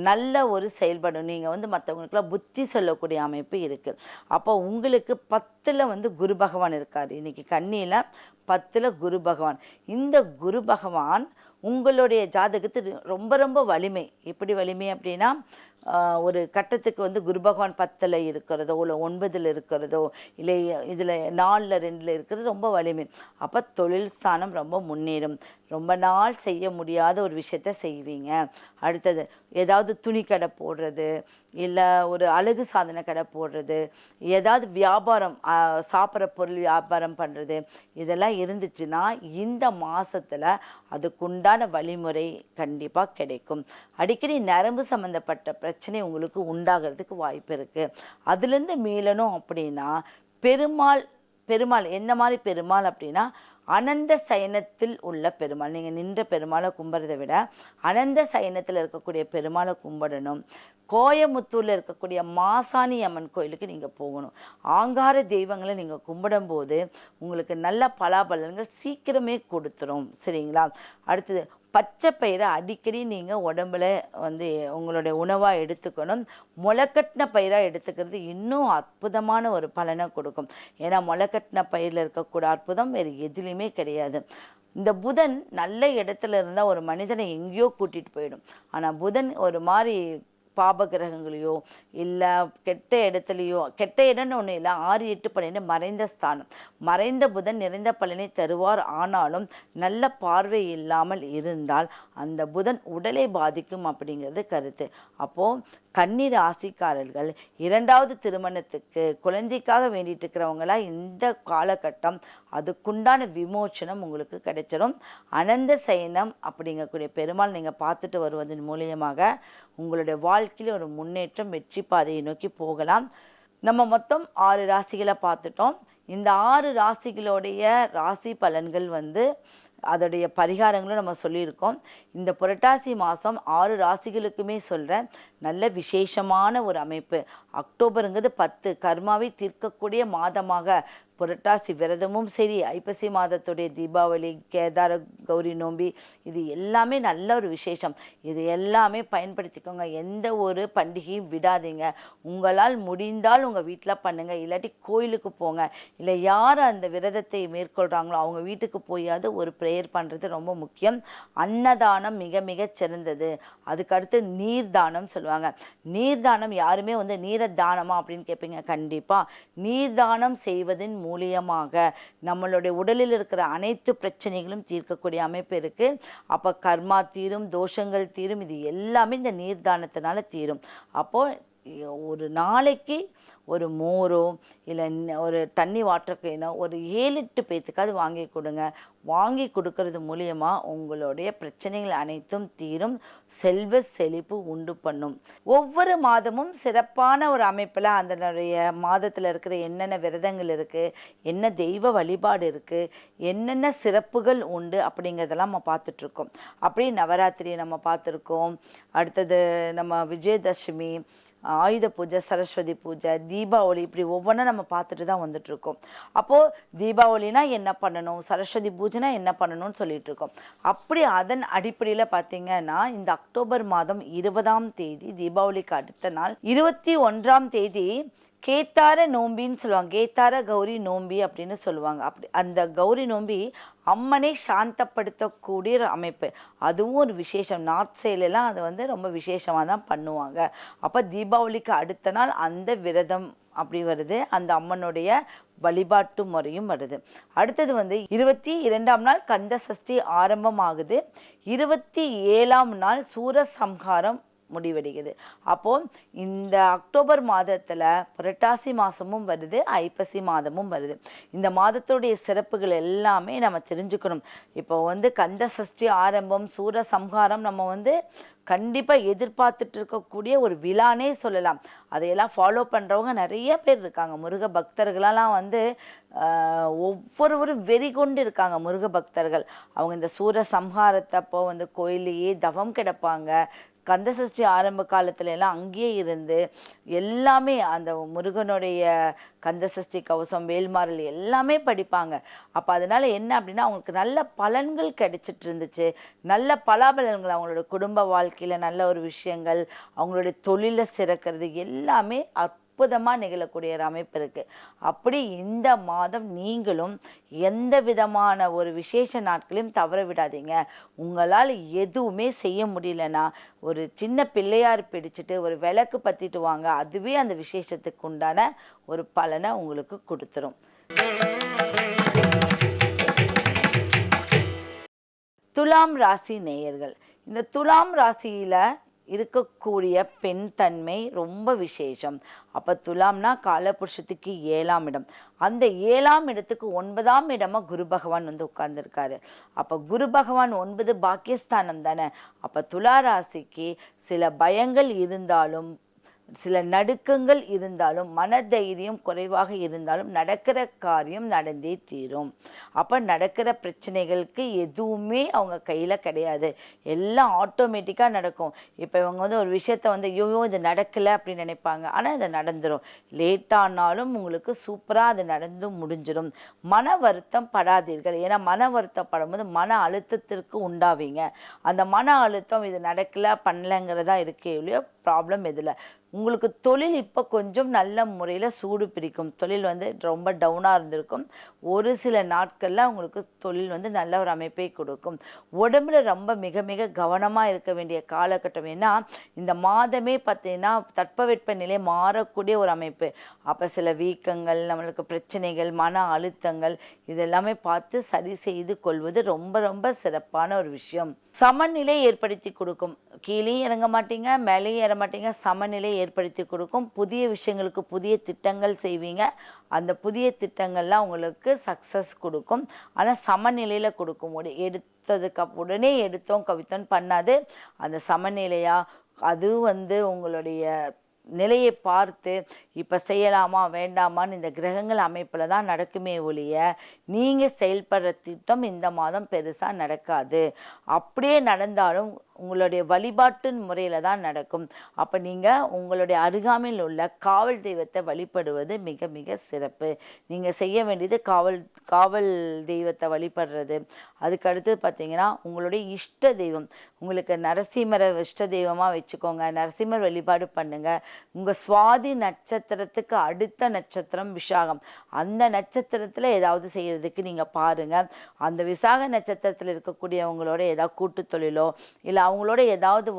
நல்ல ஒரு செயல்படும். நீங்கள் வந்து மற்றவங்களுக்குலாம் புத்தி சொல்லக்கூடிய அமைப்பு இருக்குது. அப்போ உங்களுக்கு 10ல் வந்து குரு பகவான் இருக்கார். இன்னைக்கு கன்னியில் 10ல் குரு பகவான். இந்த குரு பகவான் உங்களுடைய ஜாதகத்துக்கு ரொம்ப ரொம்ப வலிமை. எப்படி வலிமை அப்படின்னா, ஒரு கட்டத்துக்கு வந்து குரு பகவான் 10ல் இருக்கிறதோ இல்லை 9ல் இருக்கிறதோ இல்லை இதில் 4ல் 2ல் இருக்கிறது ரொம்ப வலிமை. அப்போ தொழில் ஸ்தானம் ரொம்ப முன்னேறும். ரொம்ப நாள் செய்ய முடியாத ஒரு விஷயத்த செய்வீங்க. அடுத்தது ஏதாவது துணி கடை போடுறது, இல்லை ஒரு அழகு சாதன கடை போடுறது, ஏதாவது வியாபாரம், சாப்பிட்ற பொருள் வியாபாரம் பண்ணுறது, இதெல்லாம் இருந்துச்சுன்னா இந்த மாதத்தில் அதுக்குண்டான வழிமுறை கண்டிப்பாக கிடைக்கும். அடிக்கடி நரம்பு சம்மந்தப்பட்ட பிரச்சனை உங்களுக்கு உண்டாகிறதுக்கு வாய்ப்பு இருக்குது. அதுலேருந்து மீளணும் அப்படின்னா பெருமாள் எந்த மாதிரி பெருமாள் அப்படின்னா, அனந்த சயனத்தில் உள்ள பெருமாள். நீங்கள் நின்ற பெருமாளை கும்பிட்றதை விட அனந்த சயனத்தில் இருக்கக்கூடிய பெருமாளை கும்பிடணும். கோயமுத்தூரில் இருக்கக்கூடிய மாசாணி அம்மன் கோயிலுக்கு நீங்கள் போகணும். ஆங்கார தெய்வங்களை நீங்கள் கும்பிடும்போது உங்களுக்கு நல்ல பலாபலன்கள் சீக்கிரமே கொடுத்துரும். சரிங்களா? அடுத்தது பச்சை பயிரை அடிக்கடி நீங்கள் உடம்புல வந்து உங்களுடைய உணவாக எடுத்துக்கணும். முளைக்கட்டின பயிராக எடுத்துக்கிறது இன்னும் அற்புதமான ஒரு பலனை கொடுக்கும். ஏன்னா முளைக்கட்டின பயிரில் இருக்கக்கூடிய அற்புதம் வேறு எதுலேயுமே கிடையாது. இந்த புதன் நல்ல இடத்துல இருந்தால் ஒரு மனிதனை எங்கேயோ கூட்டிகிட்டு போயிடும். ஆனால் புதன் ஒரு மாதிரி பாப கிரகங்களையோ இல்லை கெட்ட இடத்துலையோ, கெட்ட இடம்னு ஒன்றும் இல்லை, 6, 8, 12 மறைந்த ஸ்தானம். மறைந்த புதன் நிறைந்த பலனை தருவார். ஆனாலும் நல்ல பார்வை இல்லாமல் இருந்தால் அந்த புதன் உடலை பாதிக்கும் அப்படிங்கிறது கருத்து. அப்போது கன்னி ராசிக்காரர்கள் 2வது திருமணத்துக்கு குழந்தைக்காக வேண்டிட்டு இருக்கிறவங்களா இந்த காலகட்டம் அதுக்குண்டான விமோச்சனம் உங்களுக்கு கிடைச்சிடும். அனந்த சயனம் அப்படிங்கக்கூடிய பெருமாள் நீங்கள் பார்த்துட்டு வருவதன் மூலியமாக உங்களுடைய வாழ்க்கையில் ஒரு முன்னேற்றம், வெற்றி பாதையை நோக்கி போகலாம். நம்ம மொத்தம் 6 ராசிகளை பார்த்துட்டோம். இந்த 6 ராசிகளுடைய ராசி பலன்கள் வந்து அதோடைய பரிகாரங்களும் நம்ம சொல்லியிருக்கோம். இந்த புரட்டாசி மாதம் 6 ராசிகளுக்குமே சொல்கிறேன், நல்ல விசேஷமான ஒரு அமைப்பு. அக்டோபருங்கிறது 10 கர்மாவை தீர்க்கக்கூடிய மாதமாக புரட்டாசி விரதமும் சரி, ஐப்பசி மாதத்துடைய தீபாவளி, கேதார கௌரி நோம்பி, இது எல்லாமே நல்ல ஒரு விசேஷம். இது எல்லாமே பயன்படுத்திக்கோங்க. எந்த ஒரு பண்டிகையும் விடாதீங்க. உங்களால் முடிந்தால் உங்கள் வீட்டில் பண்ணுங்கள், இல்லாட்டி கோயிலுக்கு போங்க. இல்லை யார் அந்த விரதத்தை மேற்கொள்கிறாங்களோ அவங்க வீட்டுக்கு போயாவது ஒரு ப்ரேயர் பண்ணுறது ரொம்ப முக்கியம். அன்னதானம் மிக மிக சிறந்தது. அதுக்கடுத்து நீர்தானம் சொல்லுவாங்க. நீர்தானம் யாருமே வந்து நீரை தானமா அப்படின்னு கேட்பீங்க. கண்டிப்பாக நீர்தானம் செய்வதன் மூலியமாக நம்மளுடைய உடலில் இருக்கிற அனைத்து பிரச்சனைகளும் தீர்க்கக்கூடிய அமைப்பு இருக்கு. அப்போ கர்மா தீரும், தோஷங்கள் தீரும், இது எல்லாமே இந்த நீர்தானத்தினால தீரும். அப்போ ஒரு நாளைக்கு ஒரு மோரோ இல்லை ஒரு தண்ணி வாட்டர் கேனோ ஒரு 7-8 பேத்துக்காவது வாங்கி கொடுங்க. வாங்கி கொடுக்கறது மூலியமாக உங்களுடைய பிரச்சனைகள் அனைத்தும் தீரும், செல்வ செழிப்பு உண்டு பண்ணும். ஒவ்வொரு மாதமும் சிறப்பான ஒரு அமைப்பில் அதனுடைய மாதத்தில் இருக்கிற என்னென்ன விரதங்கள் இருக்குது, என்ன தெய்வ வழிபாடு இருக்குது, என்னென்ன சிறப்புகள் உண்டு அப்படிங்கிறதெல்லாம் நம்ம பார்த்துட்ருக்கோம். அப்படியே நவராத்திரி நம்ம பார்த்துருக்கோம். அடுத்தது நம்ம விஜயதசமி, ஆயுத பூஜை, சரஸ்வதி பூஜை, தீபாவளி, இப்படி ஒவ்வொன்றா நம்ம பார்த்துட்டு தான் வந்துட்டுருக்கோம். அப்போது தீபாவளினா என்ன பண்ணணும், சரஸ்வதி பூஜைனா என்ன பண்ணணும்னு சொல்லிட்டு இருக்கோம். அப்படி அதன் அடிப்படையில் பார்த்தீங்கன்னா இந்த அக்டோபர் மாதம் 20ஆம் தேதி தீபாவளிக்கு அடுத்த நாள் 21ஆம் தேதி கேத்தார நோம்பின்னு சொல்லுவாங்க. கேத்தார கௌரி நோம்பி அப்படின்னு சொல்லுவாங்க. அப்படி அந்த கௌரி நோம்பி அம்மனை சாந்தப்படுத்தக்கூடிய ஒரு அமைப்பு. அதுவும் ஒரு விசேஷம். நார்த் சைட்லலாம் அதை வந்து ரொம்ப விசேஷமாக தான் பண்ணுவாங்க. அப்போ தீபாவளிக்கு அடுத்த நாள் அந்த விரதம் அப்படி வருது, அந்த அம்மனுடைய வழிபாட்டு முறையும் வருது. அடுத்தது வந்து 22ஆம் நாள் கந்த சஷ்டி ஆரம்பமாகுது. 27ஆம் நாள் சூரசம்ஹாரம் முடிவடைகிறது. அப்போ இந்த அக்டோபர் மாதத்துல புரட்டாசி மாசமும் வருது, ஐப்பசி மாதமும் வருது. இந்த மாதத்துடைய சிறப்புகள் எல்லாமே நம்ம தெரிஞ்சுக்கணும். இப்போ வந்து கந்த சஷ்டி ஆரம்பம், சூரசம்ஹாரம் நம்ம வந்து கண்டிப்பா எதிர்பார்த்துட்டு இருக்கக்கூடிய ஒரு விழானே சொல்லலாம். அதையெல்லாம் ஃபாலோ பண்றவங்க நிறைய பேர் இருக்காங்க. முருக பக்தர்களெல்லாம் வந்து ஒவ்வொருவரும் வெறி கொண்டு இருக்காங்க முருக பக்தர்கள். அவங்க இந்த சூரசம்ஹாரத்தப்போ வந்து கோயிலையே தவம் கிடப்பாங்க. கந்தசஷ்டி ஆரம்ப காலத்துல எல்லாம் அங்கேயே இருந்து எல்லாமே அந்த முருகனுடைய கந்தசஷ்டி கவசம், வேல்மாறல் எல்லாமே படிப்பாங்க. அப்போ அதனால என்ன அப்படின்னா அவங்களுக்கு நல்ல பலன்கள் கிடைச்சிட்டு இருந்துச்சு. நல்ல பலாபலன்கள், அவங்களோட குடும்ப வாழ்க்கையில நல்ல ஒரு விஷயங்கள், அவங்களுடைய தொழிலை சிறக்கிறது எல்லாமே அற்புதமாக நிகழக்கூடிய ஒரு அமைப்பு இருக்கு. அப்படி இந்த மாதம் நீங்களும் எந்த விதமான ஒரு விசேஷ நாட்களையும் தவற விடாதீங்க. உங்களால் எதுவுமே செய்ய முடியலன்னா ஒரு சின்ன பிள்ளையார் பிடிச்சிட்டு ஒரு விளக்கு பற்றிட்டு வாங்க. அதுவே அந்த விசேஷத்துக்கு உண்டான ஒரு பலனை உங்களுக்கு கொடுத்துரும். துலாம் ராசி நேயர்கள், இந்த துலாம் ராசியில இருக்கக்கூடிய பெண் தன்மை ரொம்ப விசேஷம். அப்ப துலாம்னா காலபுருஷத்துக்கு 7ஆம் இடம். அந்த 7ஆம் இடத்துக்கு 9ஆம் இடமா குரு பகவான் வந்து உட்கார்ந்துருக்காரு. அப்ப குரு பகவான் 9 பாக்கியஸ்தானம் தானே. அப்ப துலா ராசிக்கு சில பயங்கள் இருந்தாலும், சில நடுக்கங்கள் இருந்தாலும், மனதைரியம் குறைவாக இருந்தாலும் நடக்கிற காரியம் நடந்தே தீரும். அப்ப நடக்கிற பிரச்சனைகளுக்கு எதுவுமே அவங்க கையில கிடையாது. எல்லாம் ஆட்டோமேட்டிக்கா நடக்கும். இப்ப இவங்க வந்து ஒரு விஷயத்த வந்து ஐயோ இது நடக்கல அப்படின்னு நினைப்பாங்க. ஆனா இது நடந்துரும். லேட் ஆனாலும் உங்களுக்கு சூப்பரா அது நடந்து முடிஞ்சிடும். மன வருத்தம் படாதீர்கள். ஏன்னா மன வருத்தம் படும்போது மன அழுத்தத்திற்கு உண்டாவீங்க. அந்த மன அழுத்தம் இது நடக்கல பண்ணலங்கிறதா இருக்கே இல்லையோ ப்ராப்ளம் எதுல. உங்களுக்கு தொழில் இப்போ கொஞ்சம் நல்ல முறையில் சூடு பிடிக்கும். தொழில் வந்து ரொம்ப டவுனாக இருந்திருக்கும். ஒரு சில நாட்களில் உங்களுக்கு தொழில் வந்து நல்ல ஒரு அமைப்பை கொடுக்கும். உடம்புல ரொம்ப மிக மிக கவனமாக இருக்க வேண்டிய காலகட்டம். ஏன்னா இந்த மாதமே பார்த்தீங்கன்னா தட்பவெட்ப நிலை மாறக்கூடிய ஒரு அமைப்பு. அப்போ சில வீக்கங்கள், நம்மளுக்கு பிரச்சனைகள், மன அழுத்தங்கள் இதெல்லாமே பார்த்து சரி செய்து கொள்வது ரொம்ப ரொம்ப சிறப்பான ஒரு விஷயம். சமநிலை ஏற்படுத்தி கொடுக்கும். கீழேயும் இறங்க மாட்டீங்க, மேலேயும் ஏற மாட்டீங்க, சமநிலை ஏற்படுத்தி கொடுக்கும். புதிய விஷயங்களுக்கு புதிய திட்டங்கள் செய்வீங்க. அந்த புதிய திட்டங்கள்லாம் உங்களுக்கு சக்ஸஸ் கொடுக்கும். ஆனால் சமநிலையில் கொடுக்கும். எடுத்ததுக்கு உடனே எடுத்தோம் கவித்தோம் பண்ணாது. அந்த சமநிலையா அது வந்து உங்களுடைய நிலையை பார்த்து இப்போ செய்யலாமா வேண்டாமான்னு இந்த கிரகங்கள் அமைப்பில் தான் நடக்குமே ஒழிய நீங்கள் செயல்படுற திட்டம் இந்த மாதம் பெருசாக நடக்காது. அப்படியே நடந்தாலும் உங்களுடைய வழிபாட்டு முறையில் தான் நடக்கும். அப்போ நீங்கள் உங்களுடைய அருகாமையில் உள்ள காவல் தெய்வத்தை வழிபடுவது மிக மிக சிறப்பு. நீங்கள் செய்ய வேண்டியது காவல் தெய்வத்தை வழிபடுறது. அதுக்கடுத்து பார்த்தீங்கன்னா உங்களுடைய இஷ்ட தெய்வம், உங்களுக்கு நரசிம்மரை இஷ்ட தெய்வமாக வச்சுக்கோங்க. நரசிம்மர் வழிபாடு பண்ணுங்க. உங்கள் சுவாதி நட்சத்திரத்துக்கு அடுத்த நட்சத்திரம் விசாகம். அந்த நட்சத்திரத்தில் ஏதாவது செய்யறதுக்கு நீங்கள் பாருங்கள். அந்த விசாக நட்சத்திரத்தில் இருக்கக்கூடியவங்களோட ஏதாவது கூட்டு தொழிலோ இல்லை அவங்களோட ஏதாவது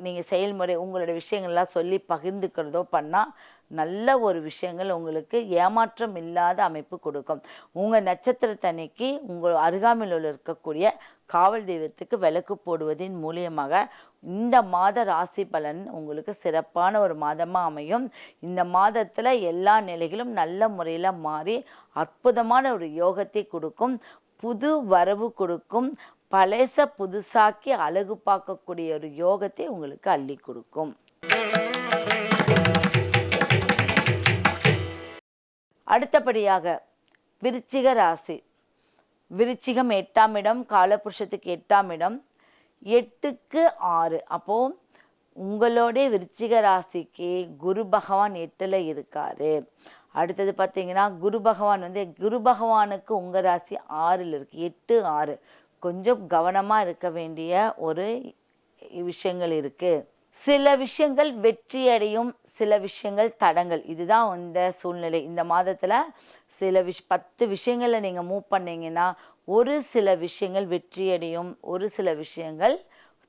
நீங்கள் செயல்முறை உங்களோட விஷயங்கள்லாம் சொல்லி பகிர்ந்துக்கிறதோ பண்ணால் நல்ல ஒரு விஷயங்கள் உங்களுக்கு ஏமாற்றம் இல்லாத அமைப்பு கொடுக்கும். உங்கள் நட்சத்திரத்தன்னைக்கு உங்கள் அருகாமையில் இருக்கக்கூடிய காவல் தெய்வத்துக்கு விளக்கு போடுவதன் மூலியமாக இந்த மாத ராசி பலன் உங்களுக்கு சிறப்பான ஒரு மாதமாக அமையும். இந்த மாதத்தில் எல்லா நிலைகளும் நல்ல முறையில் மாறி அற்புதமான ஒரு யோகத்தை கொடுக்கும். புது வரவு கொடுக்கும். பழச புதுசாக்கி அழகு பார்க்கக்கூடிய ஒரு யோகத்தை உங்களுக்கு அள்ளி கொடுக்கும். அடுத்தபடியாக விருச்சிக ராசி. விருச்சிகம் 8ஆம் இடம், காலபுருஷத்துக்கு 8ஆம் இடம், 8க்கு 6. அப்போ உங்களுடைய விருச்சிக ராசிக்கு குரு பகவான் 8ல் இருக்காரு. அடுத்தது பார்த்தீங்கன்னா குரு பகவானுக்கு உங்கள் ராசி 6ல் இருக்கு. 8, 6 கொஞ்சம் கவனமாக இருக்க வேண்டிய ஒரு விஷயங்கள் இருக்கு. சில விஷயங்கள் வெற்றி அடையும், சில விஷயங்கள் தடங்கள். இதுதான் இந்த சூழ்நிலை. இந்த மாதத்தில் சில 10 விஷயங்களை நீங்கள் மூவ் பண்ணீங்கன்னா ஒரு சில விஷயங்கள் வெற்றி அடையும், ஒரு சில விஷயங்கள்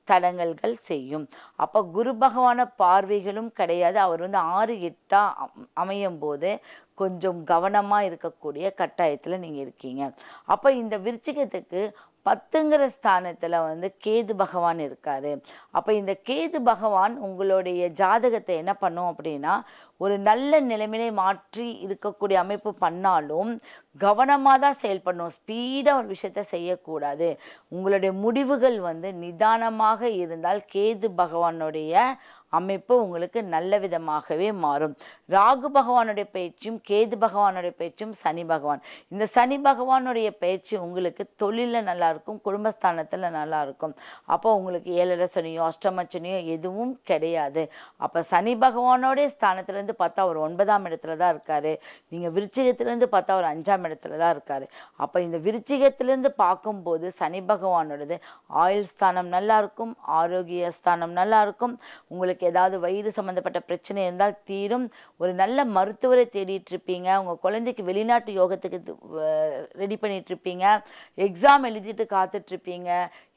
தடங்கல்கள் செய்யும். அப்போ குரு பகவான பார்வைகளும் கிடையாது. அவர் வந்து 6, 8 அமையும் போது கொஞ்சம் கவனமாக இருக்கக்கூடிய கட்டாயத்தில் நீங்கள் இருக்கீங்க. அப்போ இந்த விருச்சிகத்துக்கு 10ங்கிற ஸ்தானத்துல வந்து கேது பகவான் இருக்காரு. அப்ப இந்த கேது பகவான் உங்களுடைய ஜாதகத்தை என்ன பண்ணும் அப்படின்னா, ஒரு நல்ல நிலைமையிலே மாற்றி இருக்கக்கூடிய அமைப்பு பண்ணாலும், கவனமா தான் செயல்படணும். ஸ்பீடா ஒரு விஷயத்த செய்யக்கூடாது. உங்களுடைய முடிவுகள் வந்து நிதானமாக இருந்தால் கேது பகவானுடைய அமைப்பு உங்களுக்கு நல்ல விதமாகவே மாறும். ராகு பகவானுடைய பயிற்சியும், கேது பகவானுடைய பயிற்சியும், சனி பகவான். இந்த சனி பகவானுடைய பயிற்சி உங்களுக்கு தொழில்ல நல்லா இருக்கும், குடும்பஸ்தானத்துல நல்லா இருக்கும். அப்போ உங்களுக்கு 7.5 சனியோ, அஷ்டம சனியோ எதுவும் கிடையாது. அப்ப சனி பகவானோடைய ஸ்தானத்திலிருந்து பார்த்தா அவர் 9ஆம் இடத்துல தான் இருக்காரு. நீங்க விருச்சிகத்திலிருந்து பார்த்தா அவர் 5ஆம் இடத்துல தான் இருக்காரு. அப்ப இந்த விருச்சிகத்திலிருந்து பார்க்கும்போது சனி பகவானோடது ஆயுள் ஸ்தானம் நல்லா இருக்கும், ஆரோக்கிய ஸ்தானம் நல்லா இருக்கும். உங்களுக்கு ஏதாவது வயிறு சம்பந்தப்பட்ட பிரச்சனை இருந்தால் தீரும். ஒரு நல்ல மருத்துவரை தேடிட்டு இருப்பீங்க. உங்க குழந்தைக்கு வெளிநாட்டு யோகத்துக்கு ரெடி பண்ணிட்டு இருப்பீங்க. எக்ஸாம் எழுதிட்டு காத்துட்டு இருப்பீங்க.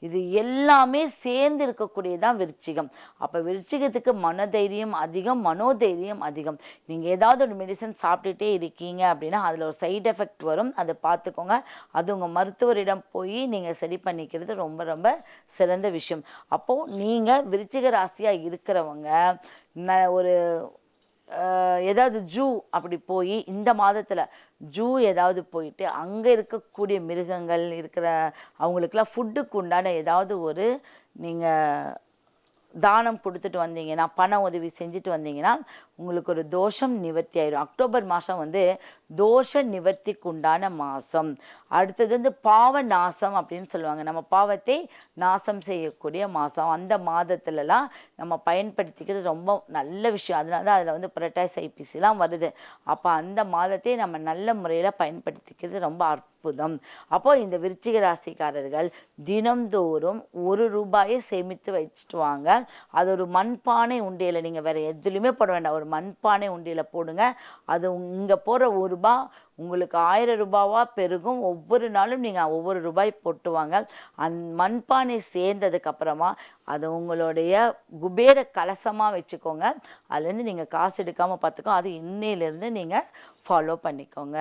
இது எல்லாமே சேர்ந்து இருக்கக்கூடியதான் விருச்சிகம். அப்ப விருச்சிகத்துக்கு மனதைரியம் அதிகம், மனோதைரியம் அதிகம். நீங்க ஏதாவது ஒரு மெடிசன் சாப்பிட்டுட்டே இருக்கீங்க அப்படின்னா அதுல ஒரு சைடு எஃபெக்ட் வரும். அதை பார்த்துக்கோங்க. அது உங்க மருத்துவரிடம் போய் நீங்க சரி பண்ணிக்கிறது ரொம்ப ரொம்ப சிறந்த விஷயம். அப்போ நீங்க விருச்சிக ராசியா இருக்கிறவங்க ஒரு ஏதாவது ஜூ அப்படி போய் இந்த மாதத்துல ஜூ ஏதாவது போயிட்டு அங்க இருக்கக்கூடிய மிருகங்கள் இருக்கிற அவங்களுக்கெல்லாம் ஃபுட்டுக்கு உண்டான ஏதாவது ஒரு நீங்க தானம் கொடுத்துட்டு வந்தீங்கன்னா, பண உதவி செஞ்சுட்டு வந்தீங்கன்னா உங்களுக்கு ஒரு தோஷம் நிவர்த்தி ஆயிடும். அக்டோபர் மாதம் வந்து தோஷ நிவர்த்திக்கு உண்டான மாதம். அடுத்தது வந்து பாவ நாசம் அப்படின்னு சொல்லுவாங்க. நம்ம பாவத்தை நாசம் செய்யக்கூடிய மாதம். அந்த மாதத்துலலாம் நம்ம பயன்படுத்திக்கிறது ரொம்ப நல்ல விஷயம். அதனால தான் அதில் வந்து புரட்டாசி ஐப்பசிலாம் வருது. அப்போ அந்த மாதத்தை நம்ம நல்ல முறையில் பயன்படுத்திக்கிறது ரொம்ப அற்புதம். அப்போ இந்த விருச்சிக ராசிக்காரர்கள் தினம்தோறும் ₹1 சேமித்து வச்சுட்டு வாங்க. அது ஒரு மண்பானை உண்டியல நீங்க வேற எதுலையுமே போட வேண்டாம். ஒரு மண்பானை உண்டியல போடுங்க. அது இங்க போற ₹1 உங்களுக்கு ₹1000 பெருகும். ஒவ்வொரு நாளும் நீங்க ஒவ்வொரு ரூபாய் போட்டு வாங்க. மண்பானை சேர்ந்ததுக்கு அப்புறமா அது உங்களுடைய குபேர கலசமா வச்சுக்கோங்க. அதுலேருந்து நீங்க காசு எடுக்காம பார்த்துக்கோ. அது இன்னையிலிருந்து நீங்க ஃபாலோ பண்ணிக்கோங்க.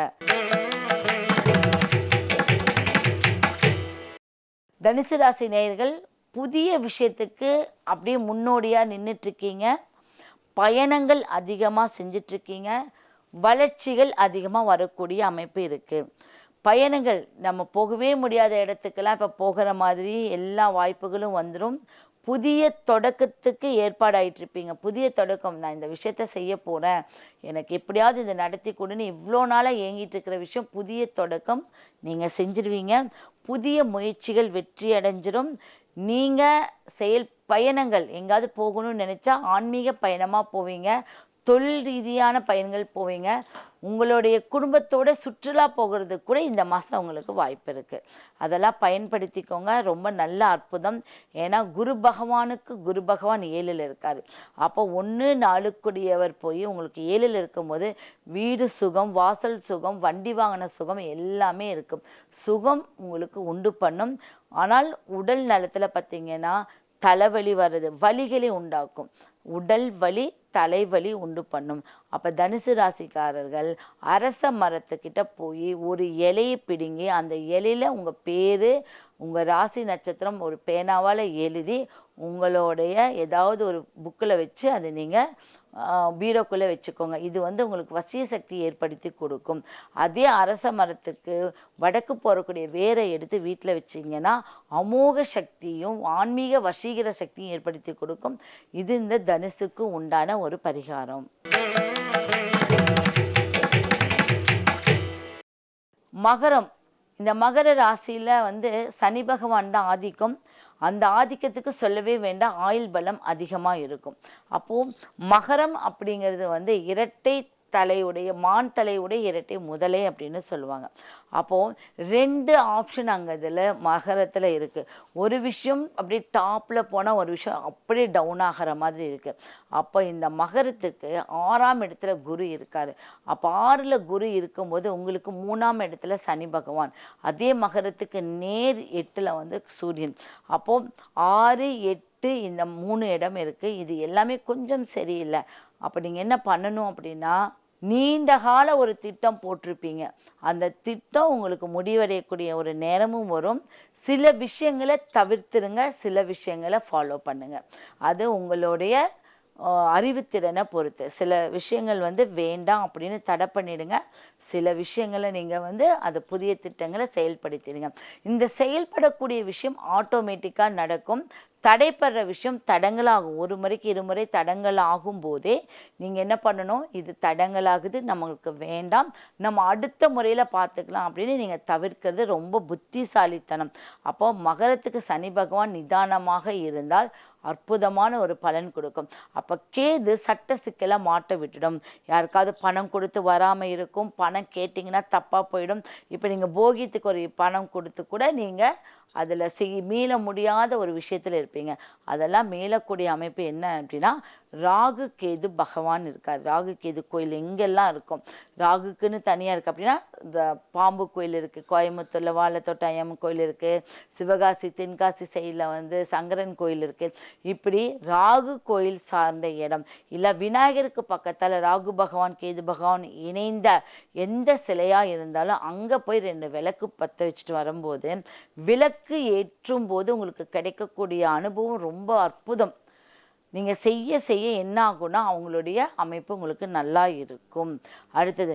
தனுசு ராசி நேயர்கள் புதிய விஷயத்துக்கு அப்படியே முன்னோடியா நின்றுட்டு இருக்கீங்க. பயணங்கள் அதிகமா செஞ்சுட்டு இருக்கீங்க. வளர்ச்சிகள் அதிகமா வரக்கூடிய அமைப்பு இருக்கு. பயணங்கள் நம்ம போகவே முடியாத இடத்துக்கெல்லாம் இப்போ போகிற மாதிரி எல்லா வாய்ப்புகளும் வந்துடும். புதிய தொடக்கத்துக்கு ஏற்பாடாயிட்டு இருப்பீங்க. புதிய தொடக்கம், நான் இந்த விஷயத்த செய்ய போறேன், எனக்கு எப்படியாவது இதை நடத்தி கொடுன்னு இவ்வளோ நாளாக ஏங்கிட்டு இருக்கிற விஷயம் புதிய தொடக்கம் நீங்கள் செஞ்சிருவீங்க. புதிய முயற்சிகள் வெற்றி அடைஞ்சிடும். நீங்கள் பயணங்கள் எங்காவது போகணும்னு நினச்சா ஆன்மீக பயணமாக போவீங்க. தொழில் ரீதியான பயன்கள் போவீங்க. உங்களுடைய குடும்பத்தோட சுற்றுலா போகிறதுக்கு கூட இந்த மாதம் உங்களுக்கு வாய்ப்பு இருக்குது. அதெல்லாம் பயன்படுத்திக்கோங்க. ரொம்ப நல்ல அற்புதம். ஏன்னா குரு பகவான் 7ல் இருக்கார். அப்போ 1 4 போய் உங்களுக்கு 7ல் இருக்கும்போது வீடு சுகம், வாசல் சுகம், வண்டி வாங்கின சுகம் எல்லாமே இருக்கும். சுகம் உங்களுக்கு உண்டு பண்ணும். ஆனால் உடல் நலத்தில் பார்த்தீங்கன்னா தலைவலி வர்றது, வலிகளை உண்டாக்கும். உடல் வலி, தலைவலி உண்டு பண்ணும். அப்ப தனுசு ராசிக்காரர்கள் அரச மரத்துக்கிட்ட போய் ஒரு இலையை பிடுங்கி அந்த இலையில உங்க பேரு, உங்க ராசி நட்சத்திரம் ஒரு பேனாவால் எழுதி உங்களுடைய ஏதாவது ஒரு புக்கில் வச்சு அதை நீங்க பீரோக்குள்ளே வச்சுக்கோங்க. இது வந்து உங்களுக்கு வசிய சக்தி ஏற்படுத்தி கொடுக்கும். அதே அரச மரத்துக்கு வடக்கு போகக்கூடிய வேரை எடுத்து வீட்டில் வச்சிங்கன்னா அமோக சக்தியும் ஆன்மீக வசீகர சக்தியும் ஏற்படுத்தி கொடுக்கும். இது இந்த தனுசுக்கு உண்டான ஒரு பரிகாரம். மகரம். இந்த மகர ராசியில வந்து சனி பகவான் தான் ஆதிக்கம். அந்த ஆதிக்கத்துக்கு சொல்லவே வேண்டாம், ஆயுள் பலம் அதிகமா இருக்கும். அப்போ மகரம் அப்படிங்கிறது வந்து இரட்டை தலையுடைய மான் தலையுடைய இரட்டை முதலை அப்படின்னு சொல்லுவாங்க. அப்போ 2 ஆப்ஷன் அங்கே இதில் மகரத்தில் இருக்கு. ஒரு விஷயம் அப்படியே டாப்ல போனால் ஒரு விஷயம் அப்படியே டவுன் ஆகிற மாதிரி இருக்கு. அப்போ இந்த மகரத்துக்கு 6ஆம் இடத்துல குரு இருக்காரு. அப்போ 6ல் குரு இருக்கும்போது உங்களுக்கு 3ஆம் இடத்துல சனி பகவான், அதே மகரத்துக்கு நேர் 8ல் வந்து சூரியன். அப்போ 6 8 இந்த 3 இடம் இருக்கு. இது எல்லாமே கொஞ்சம் சரியில்லை. அப்போ நீங்கள் என்ன பண்ணணும் அப்படின்னா, நீண்ட கால ஒரு திட்டம் போட்டிருப்பீங்க. அந்த திட்டம் உங்களுக்கு முடிவடையக்கூடிய ஒரு நேரமும் வரும். சில விஷயங்கள தவிர்த்துருங்க. சில விஷயங்கள ஃபாலோ பண்ணுங்க. அது உங்களுடைய அறிவுத்திறனை பொறுத்து. சில விஷயங்கள் வந்து வேண்டாம் அப்படின்னு தடை பண்ணிடுங்க. சில விஷயங்கள நீங்க வந்து அது புதிய திட்டங்கள செயல்படுத்திடுங்க. இந்த செயல்படக்கூடிய விஷயம் ஆட்டோமேட்டிக்கா நடக்கும். தடைப்படுற விஷயம் தடங்கலாகும். ஒரு முறைக்கு இருமுறை தடங்கல் ஆகும்போதே நீங்க என்ன பண்ணணும்? இது தடங்கலாகுது, நம்மளுக்கு வேண்டாம். நம்ம அடுத்த முறையில பார்த்துக்கலாம் அப்படின்னு நீங்க தவிர்க்கிறது ரொம்ப புத்திசாலித்தனம். அப்போ மகரத்துக்கு சனி பகவான் நிதானமாக இருந்தால் அற்புதமான ஒரு பலன் கொடுக்கும். அப்ப கேது சட்ட சிக்கல மாட்ட விட்டுடும். யாருக்காவது பணம் கொடுத்து வராம இருக்கும். பணம் கேட்டீங்கன்னா தப்பா போயிடும். இப்ப நீங்க போகியத்துக்கு ஒரு பணம் கொடுத்து கூட நீங்க அதுல மீள முடியாத ஒரு விஷயத்துல இருப்பீங்க. அதெல்லாம் மீளக்கூடிய அமைப்பு என்ன அப்படின்னா, ராகு கேது பகவான் இருக்கார். ராகு கேது கோயில் எங்கெல்லாம் இருக்கும். ராகுக்குன்னு தனியா இருக்கு அப்படின்னா, இந்த பாம்பு கோயில் இருக்கு. கோயம்புத்தூர்ல வாழைத்தோட்ட ஐயம்மன் கோயில் இருக்கு. சிவகாசி தென்காசி சைடில் வந்து சங்கரன் கோயில் இருக்கு. இப்படி ராகு கோயில் சார்ந்த இடம் இல்லை விநாயகருக்கு பக்கத்தில் ராகு பகவான் கேது பகவான் இணைந்த எந்த சிலையா இருந்தாலும் அங்கே போய் 2 விளக்கு பற்ற வச்சுட்டு வரும்போது விளக்கு ஏற்றும் போது உங்களுக்கு கிடைக்கக்கூடிய அனுபவம் ரொம்ப அற்புதம். நீங்க செய்ய செய்ய என்ன ஆகும்னா அவங்களுடைய அமைப்பு உங்களுக்கு நல்லா இருக்கும். அடுத்தது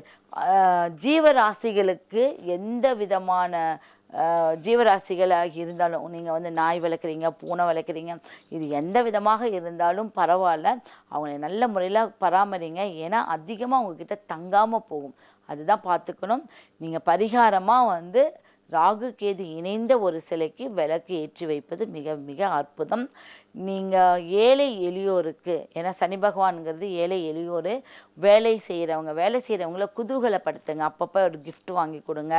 ஜீவராசிகளுக்கு எந்த விதமான ஜீவராசிகளாக இருந்தாலும் நீங்க வந்து நாய் வளர்க்குறீங்க, பூனை வளர்க்குறீங்க, இது எந்த விதமாக இருந்தாலும் பரவாயில்ல. அவங்களை நல்ல முறையில் பராமரிங்க. ஏன்னா அதிகமாக உங்ககிட்ட தங்காம போகும். அதுதான் பார்த்துக்கணும். நீங்க பரிகாரமா வந்து ராகு கேது இணைந்த ஒரு சிலைக்கு விளக்கு ஏற்றி வைப்பது மிக மிக அற்புதம். நீங்க ஏழை எளியோருக்கு, ஏன்னா சனி பகவான்ங்கிறது ஏழை எளியோர், வேலை செய்கிறவங்கள குதூகலப்படுத்துங்க. அப்பப்போ ஒரு கிஃப்ட் வாங்கி கொடுங்க.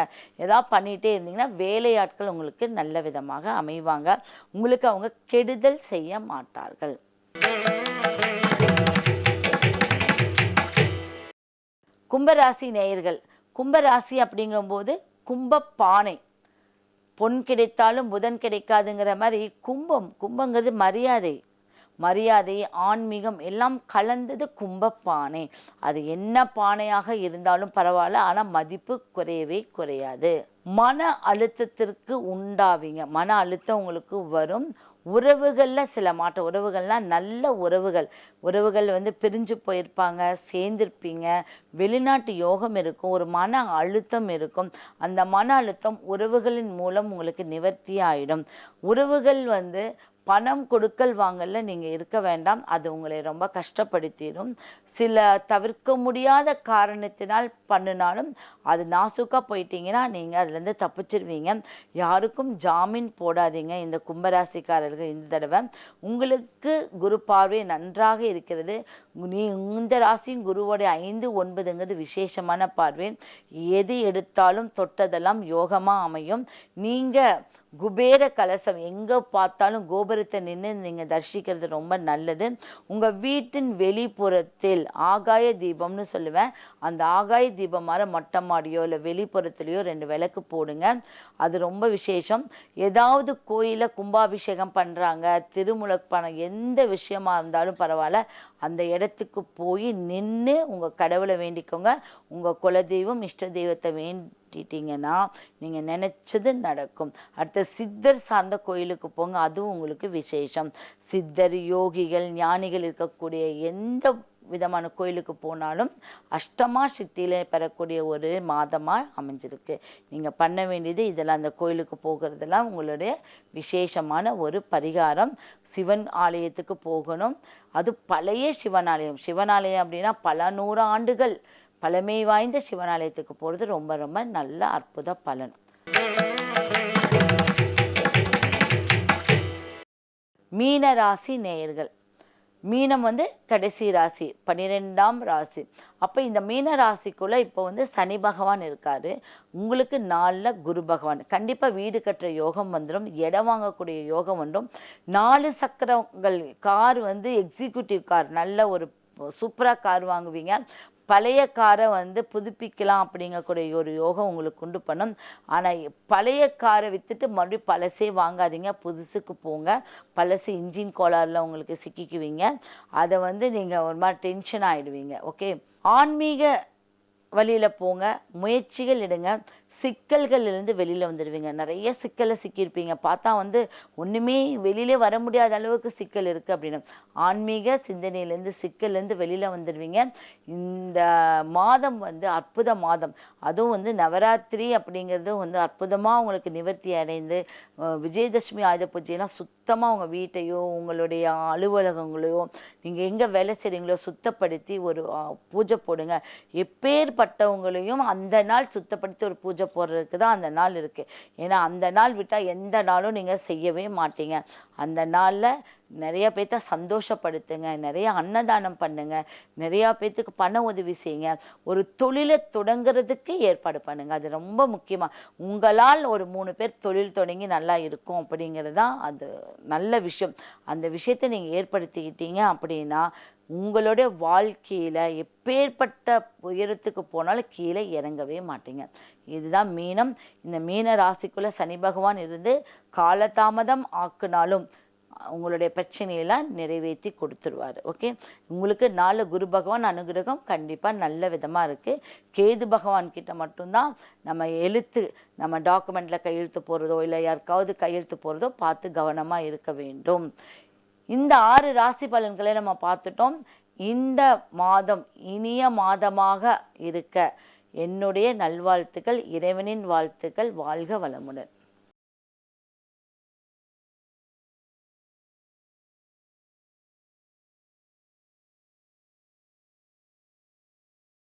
ஏதாவது பண்ணிகிட்டே இருந்தீங்கன்னா வேலையாட்கள் உங்களுக்கு நல்ல விதமாக அமைவாங்க. உங்களுக்கு அவங்க கெடுதல் செய்ய மாட்டார்கள். கும்பராசி நேயர்கள், கும்பராசி அப்படிங்கும்போது கும்பப்பானை. பொன் கிடைத்தாலும் புதன் கிடைக்காதுங்கிற மாதிரி கும்பங்கிறது மரியாதை ஆன்மீகம் எல்லாம் கலந்தது கும்பப்பானை. அது என்ன பானையாக இருந்தாலும் பரவாயில்ல, ஆனால் மதிப்பு குறையவே குறையாது. மன அழுத்தத்திற்கு உண்டாவீங்க. மன அழுத்தம் உங்களுக்கு வரும். உறவுகளில் சில மாற்றம். உறவுகள்னால் நல்ல உறவுகள் வந்து பிரிஞ்சு போயிருப்பாங்க, சேர்ந்திருப்பீங்க. வெளிநாட்டு யோகம் இருக்கும். ஒரு மன அழுத்தம் இருக்கும். அந்த மன அழுத்தம் உறவுகளின் மூலம் உங்களுக்கு நிவர்த்தி ஆயிடும். உறவுகள் வந்து பணம் கொடுக்கல் வாங்கல நீங்க இருக்க வேண்டாம். அது உங்களை ரொம்ப கஷ்டப்படுத்திடும். சில தவிர்க்க முடியாத காரணத்தினால் பண்ணினாலும் அது நாசுக்கா போயிட்டீங்கன்னா நீங்க அதுலேருந்து தப்பிச்சிருவீங்க. யாருக்கும் ஜாமீன் போடாதீங்க. இந்த கும்பராசிக்காரர்கள் இந்த தடவை உங்களுக்கு குரு பார்வை நன்றாக இருக்கிறது. இந்த ராசியும் குருவோடைய 5, 9ங்கிறது விசேஷமான பார்வை. எது எடுத்தாலும் தொட்டதெல்லாம் யோகமா அமையும். நீங்க குபேர கலசம் எங்கே பார்த்தாலும் கோபுரத்தை நின்று நீங்கள் தரிசிக்கிறது ரொம்ப நல்லது. உங்கள் வீட்டின் வெளிப்புறத்தில் ஆகாய தீபம்னு சொல்லுவேன். அந்த ஆகாய தீபம் மாதிரி மொட்டை மாடியோ இல்லை வெளிப்புறத்துலையோ 2 விளக்கு போடுங்க. அது ரொம்ப விசேஷம். ஏதாவது கோயிலில் கும்பாபிஷேகம் பண்ணுறாங்க, திருமுழுக்கு பணம் எந்த விஷயமா இருந்தாலும் பரவாயில்ல, அந்த இடத்துக்கு போய் நின்று உங்கள் கடவுளை வேண்டிக்கோங்க. உங்கள் குலதெய்வம் இஷ்ட தெய்வத்தை வேண்டிட்டீங்கன்னா நீங்கள் நினச்சது நடக்கும். அடுத்த சித்தர் சார்ந்த கோயிலுக்கு போங்க. அதுவும் உங்களுக்கு விசேஷம். சித்தர், யோகிகள், ஞானிகள் இருக்கக்கூடிய எந்த விதமான கோயிலுக்கு போனாலும் அஷ்டமா சித்தியில பெறக்கூடிய ஒரு மாதமாக அமைஞ்சிருக்கு. நீங்கள் பண்ண வேண்டியது இதெல்லாம். அந்த கோயிலுக்கு போகிறதெல்லாம் உங்களுடைய விசேஷமான ஒரு பரிகாரம். சிவன் ஆலயத்துக்கு போகணும். அது பழைய சிவனாலயம். சிவனாலயம் அப்படின்னா பல 100 ஆண்டுகள் பழமை வாய்ந்த சிவனாலயத்துக்கு போகிறது ரொம்ப ரொம்ப நல்ல அற்புத பலன். மீன ராசி நேயர்கள். மீனம் வந்து கடைசி ராசி, 12ஆம் ராசி. அப்போ இந்த மீன ராசிக்குள்ள இப்போ வந்து சனி பகவான் இருக்காரு. உங்களுக்கு 4ல் குரு பகவான். கண்டிப்பாக வீடு கட்டுற யோகம் வந்துடும். இடம் வாங்கக்கூடிய யோகம் வந்துடும். 4 சக்கரங்கள் கார் வந்து எக்ஸிக்யூட்டிவ் கார், நல்ல ஒரு சூப்பராக கார் வாங்குவீங்க. பழைய காரை வந்து புதுப்பிக்கலாம் அப்படிங்கக்கூடிய ஒரு யோகம் உங்களுக்கு உண்டு பண்ணும். ஆனால் பழைய காரை விற்றுட்டு மறுபடியும் பழசே வாங்காதீங்க. புதுசுக்கு போங்க. பழசு இன்ஜின் கோளாறில் உங்களுக்கு சிக்கிக்குவீங்க. அதை வந்து நீங்கள் ஒரு மாதிரி டென்ஷன் ஆகிடுவீங்க. ஓகே. ஆன்மீக வழியில போங்க, முயற்சிகள் எடுங்க. சிக்கல்களிலிருந்து வெளியில வந்துடுவீங்க. நிறைய சிக்கல்ல சிக்கியிருப்பீங்க. பார்த்தா ஒண்ணுமே வெளியிலே வர முடியாத அளவுக்கு சிக்கல் இருக்கு அப்படின்னு. ஆன்மீக சிந்தனையிலேருந்து சிக்கல்லேருந்து வெளியில வந்துடுவீங்க. இந்த மாதம் அற்புத மாதம். அதுவும் நவராத்திரி அப்படிங்கிறது அற்புதமா உங்களுக்கு நிவர்த்தி அடைந்து, விஜயதசமி ஆயுத பூஜைலாம் சுத்தமா உங்க வீட்டையோ, உங்களுடைய அலுவலகங்களையோ, நீங்க எங்க வேலை செய்றீங்களோ சுத்தப்படுத்தி ஒரு பூஜை போடுங்க. எப்பேர்ப்பட்டவங்களையும் அந்த நாள் சுத்தப்படுத்தி ஒரு பூஜை போடுறதுக்கு தான் அந்த நாள் இருக்கு. ஏன்னா அந்த நாள் விட்டா எந்த நாளும் நீங்க செய்யவே மாட்டீங்க. அந்த நாள்ல நிறைய பேத்த சந்தோஷப்படுத்துங்க, நிறைய அன்னதானம் பண்ணுங்க, நிறையா பேத்துக்கு பண உதவி செய்யுங்க, ஒரு தொழிலை தொடங்குறதுக்கு ஏற்பாடு பண்ணுங்க. அது ரொம்ப முக்கியமா. உங்களால் ஒரு 3 பேர் தொழில் தொடங்கி நல்லா இருக்கும் அப்படிங்கிறது தான் அது நல்ல விஷயம். அந்த விஷயத்தை நீங்க ஏற்படுத்திக்கிட்டீங்க அப்படின்னா, உங்களுடைய வாழ்க்கையில எப்பேர்ப்பட்ட உயரத்துக்கு போனாலும் கீழே இறங்கவே மாட்டீங்க. இதுதான் மீனம். இந்த மீன ராசிக்குள்ள சனி பகவான் இருந்து காலதாமதம் ஆக்குனாலும் உங்களுடைய பிரச்சனையெல்லாம் நிறைவேற்றி கொடுத்துருவாரு. ஓகே. உங்களுக்கு 4 குரு பகவான் அனுகிரகம் கண்டிப்பா நல்ல விதமா இருக்கு. கேது பகவான் கிட்ட மட்டும்தான் நம்ம டாக்குமெண்ட்ல கையெழுத்து போடுறதோ இல்லை யாருக்காவது கையெழுத்து போடுறதோ பார்த்து கவனமா இருக்க வேண்டும். இந்த 6 ராசி பலன்களை நம்ம பார்த்துட்டோம். இந்த மாதம் இனிய மாதமாக இருக்க என்னுடைய நல்வாழ்த்துக்கள், இறைவனின் வாழ்த்துக்கள். வாழ்க வளமுடன்.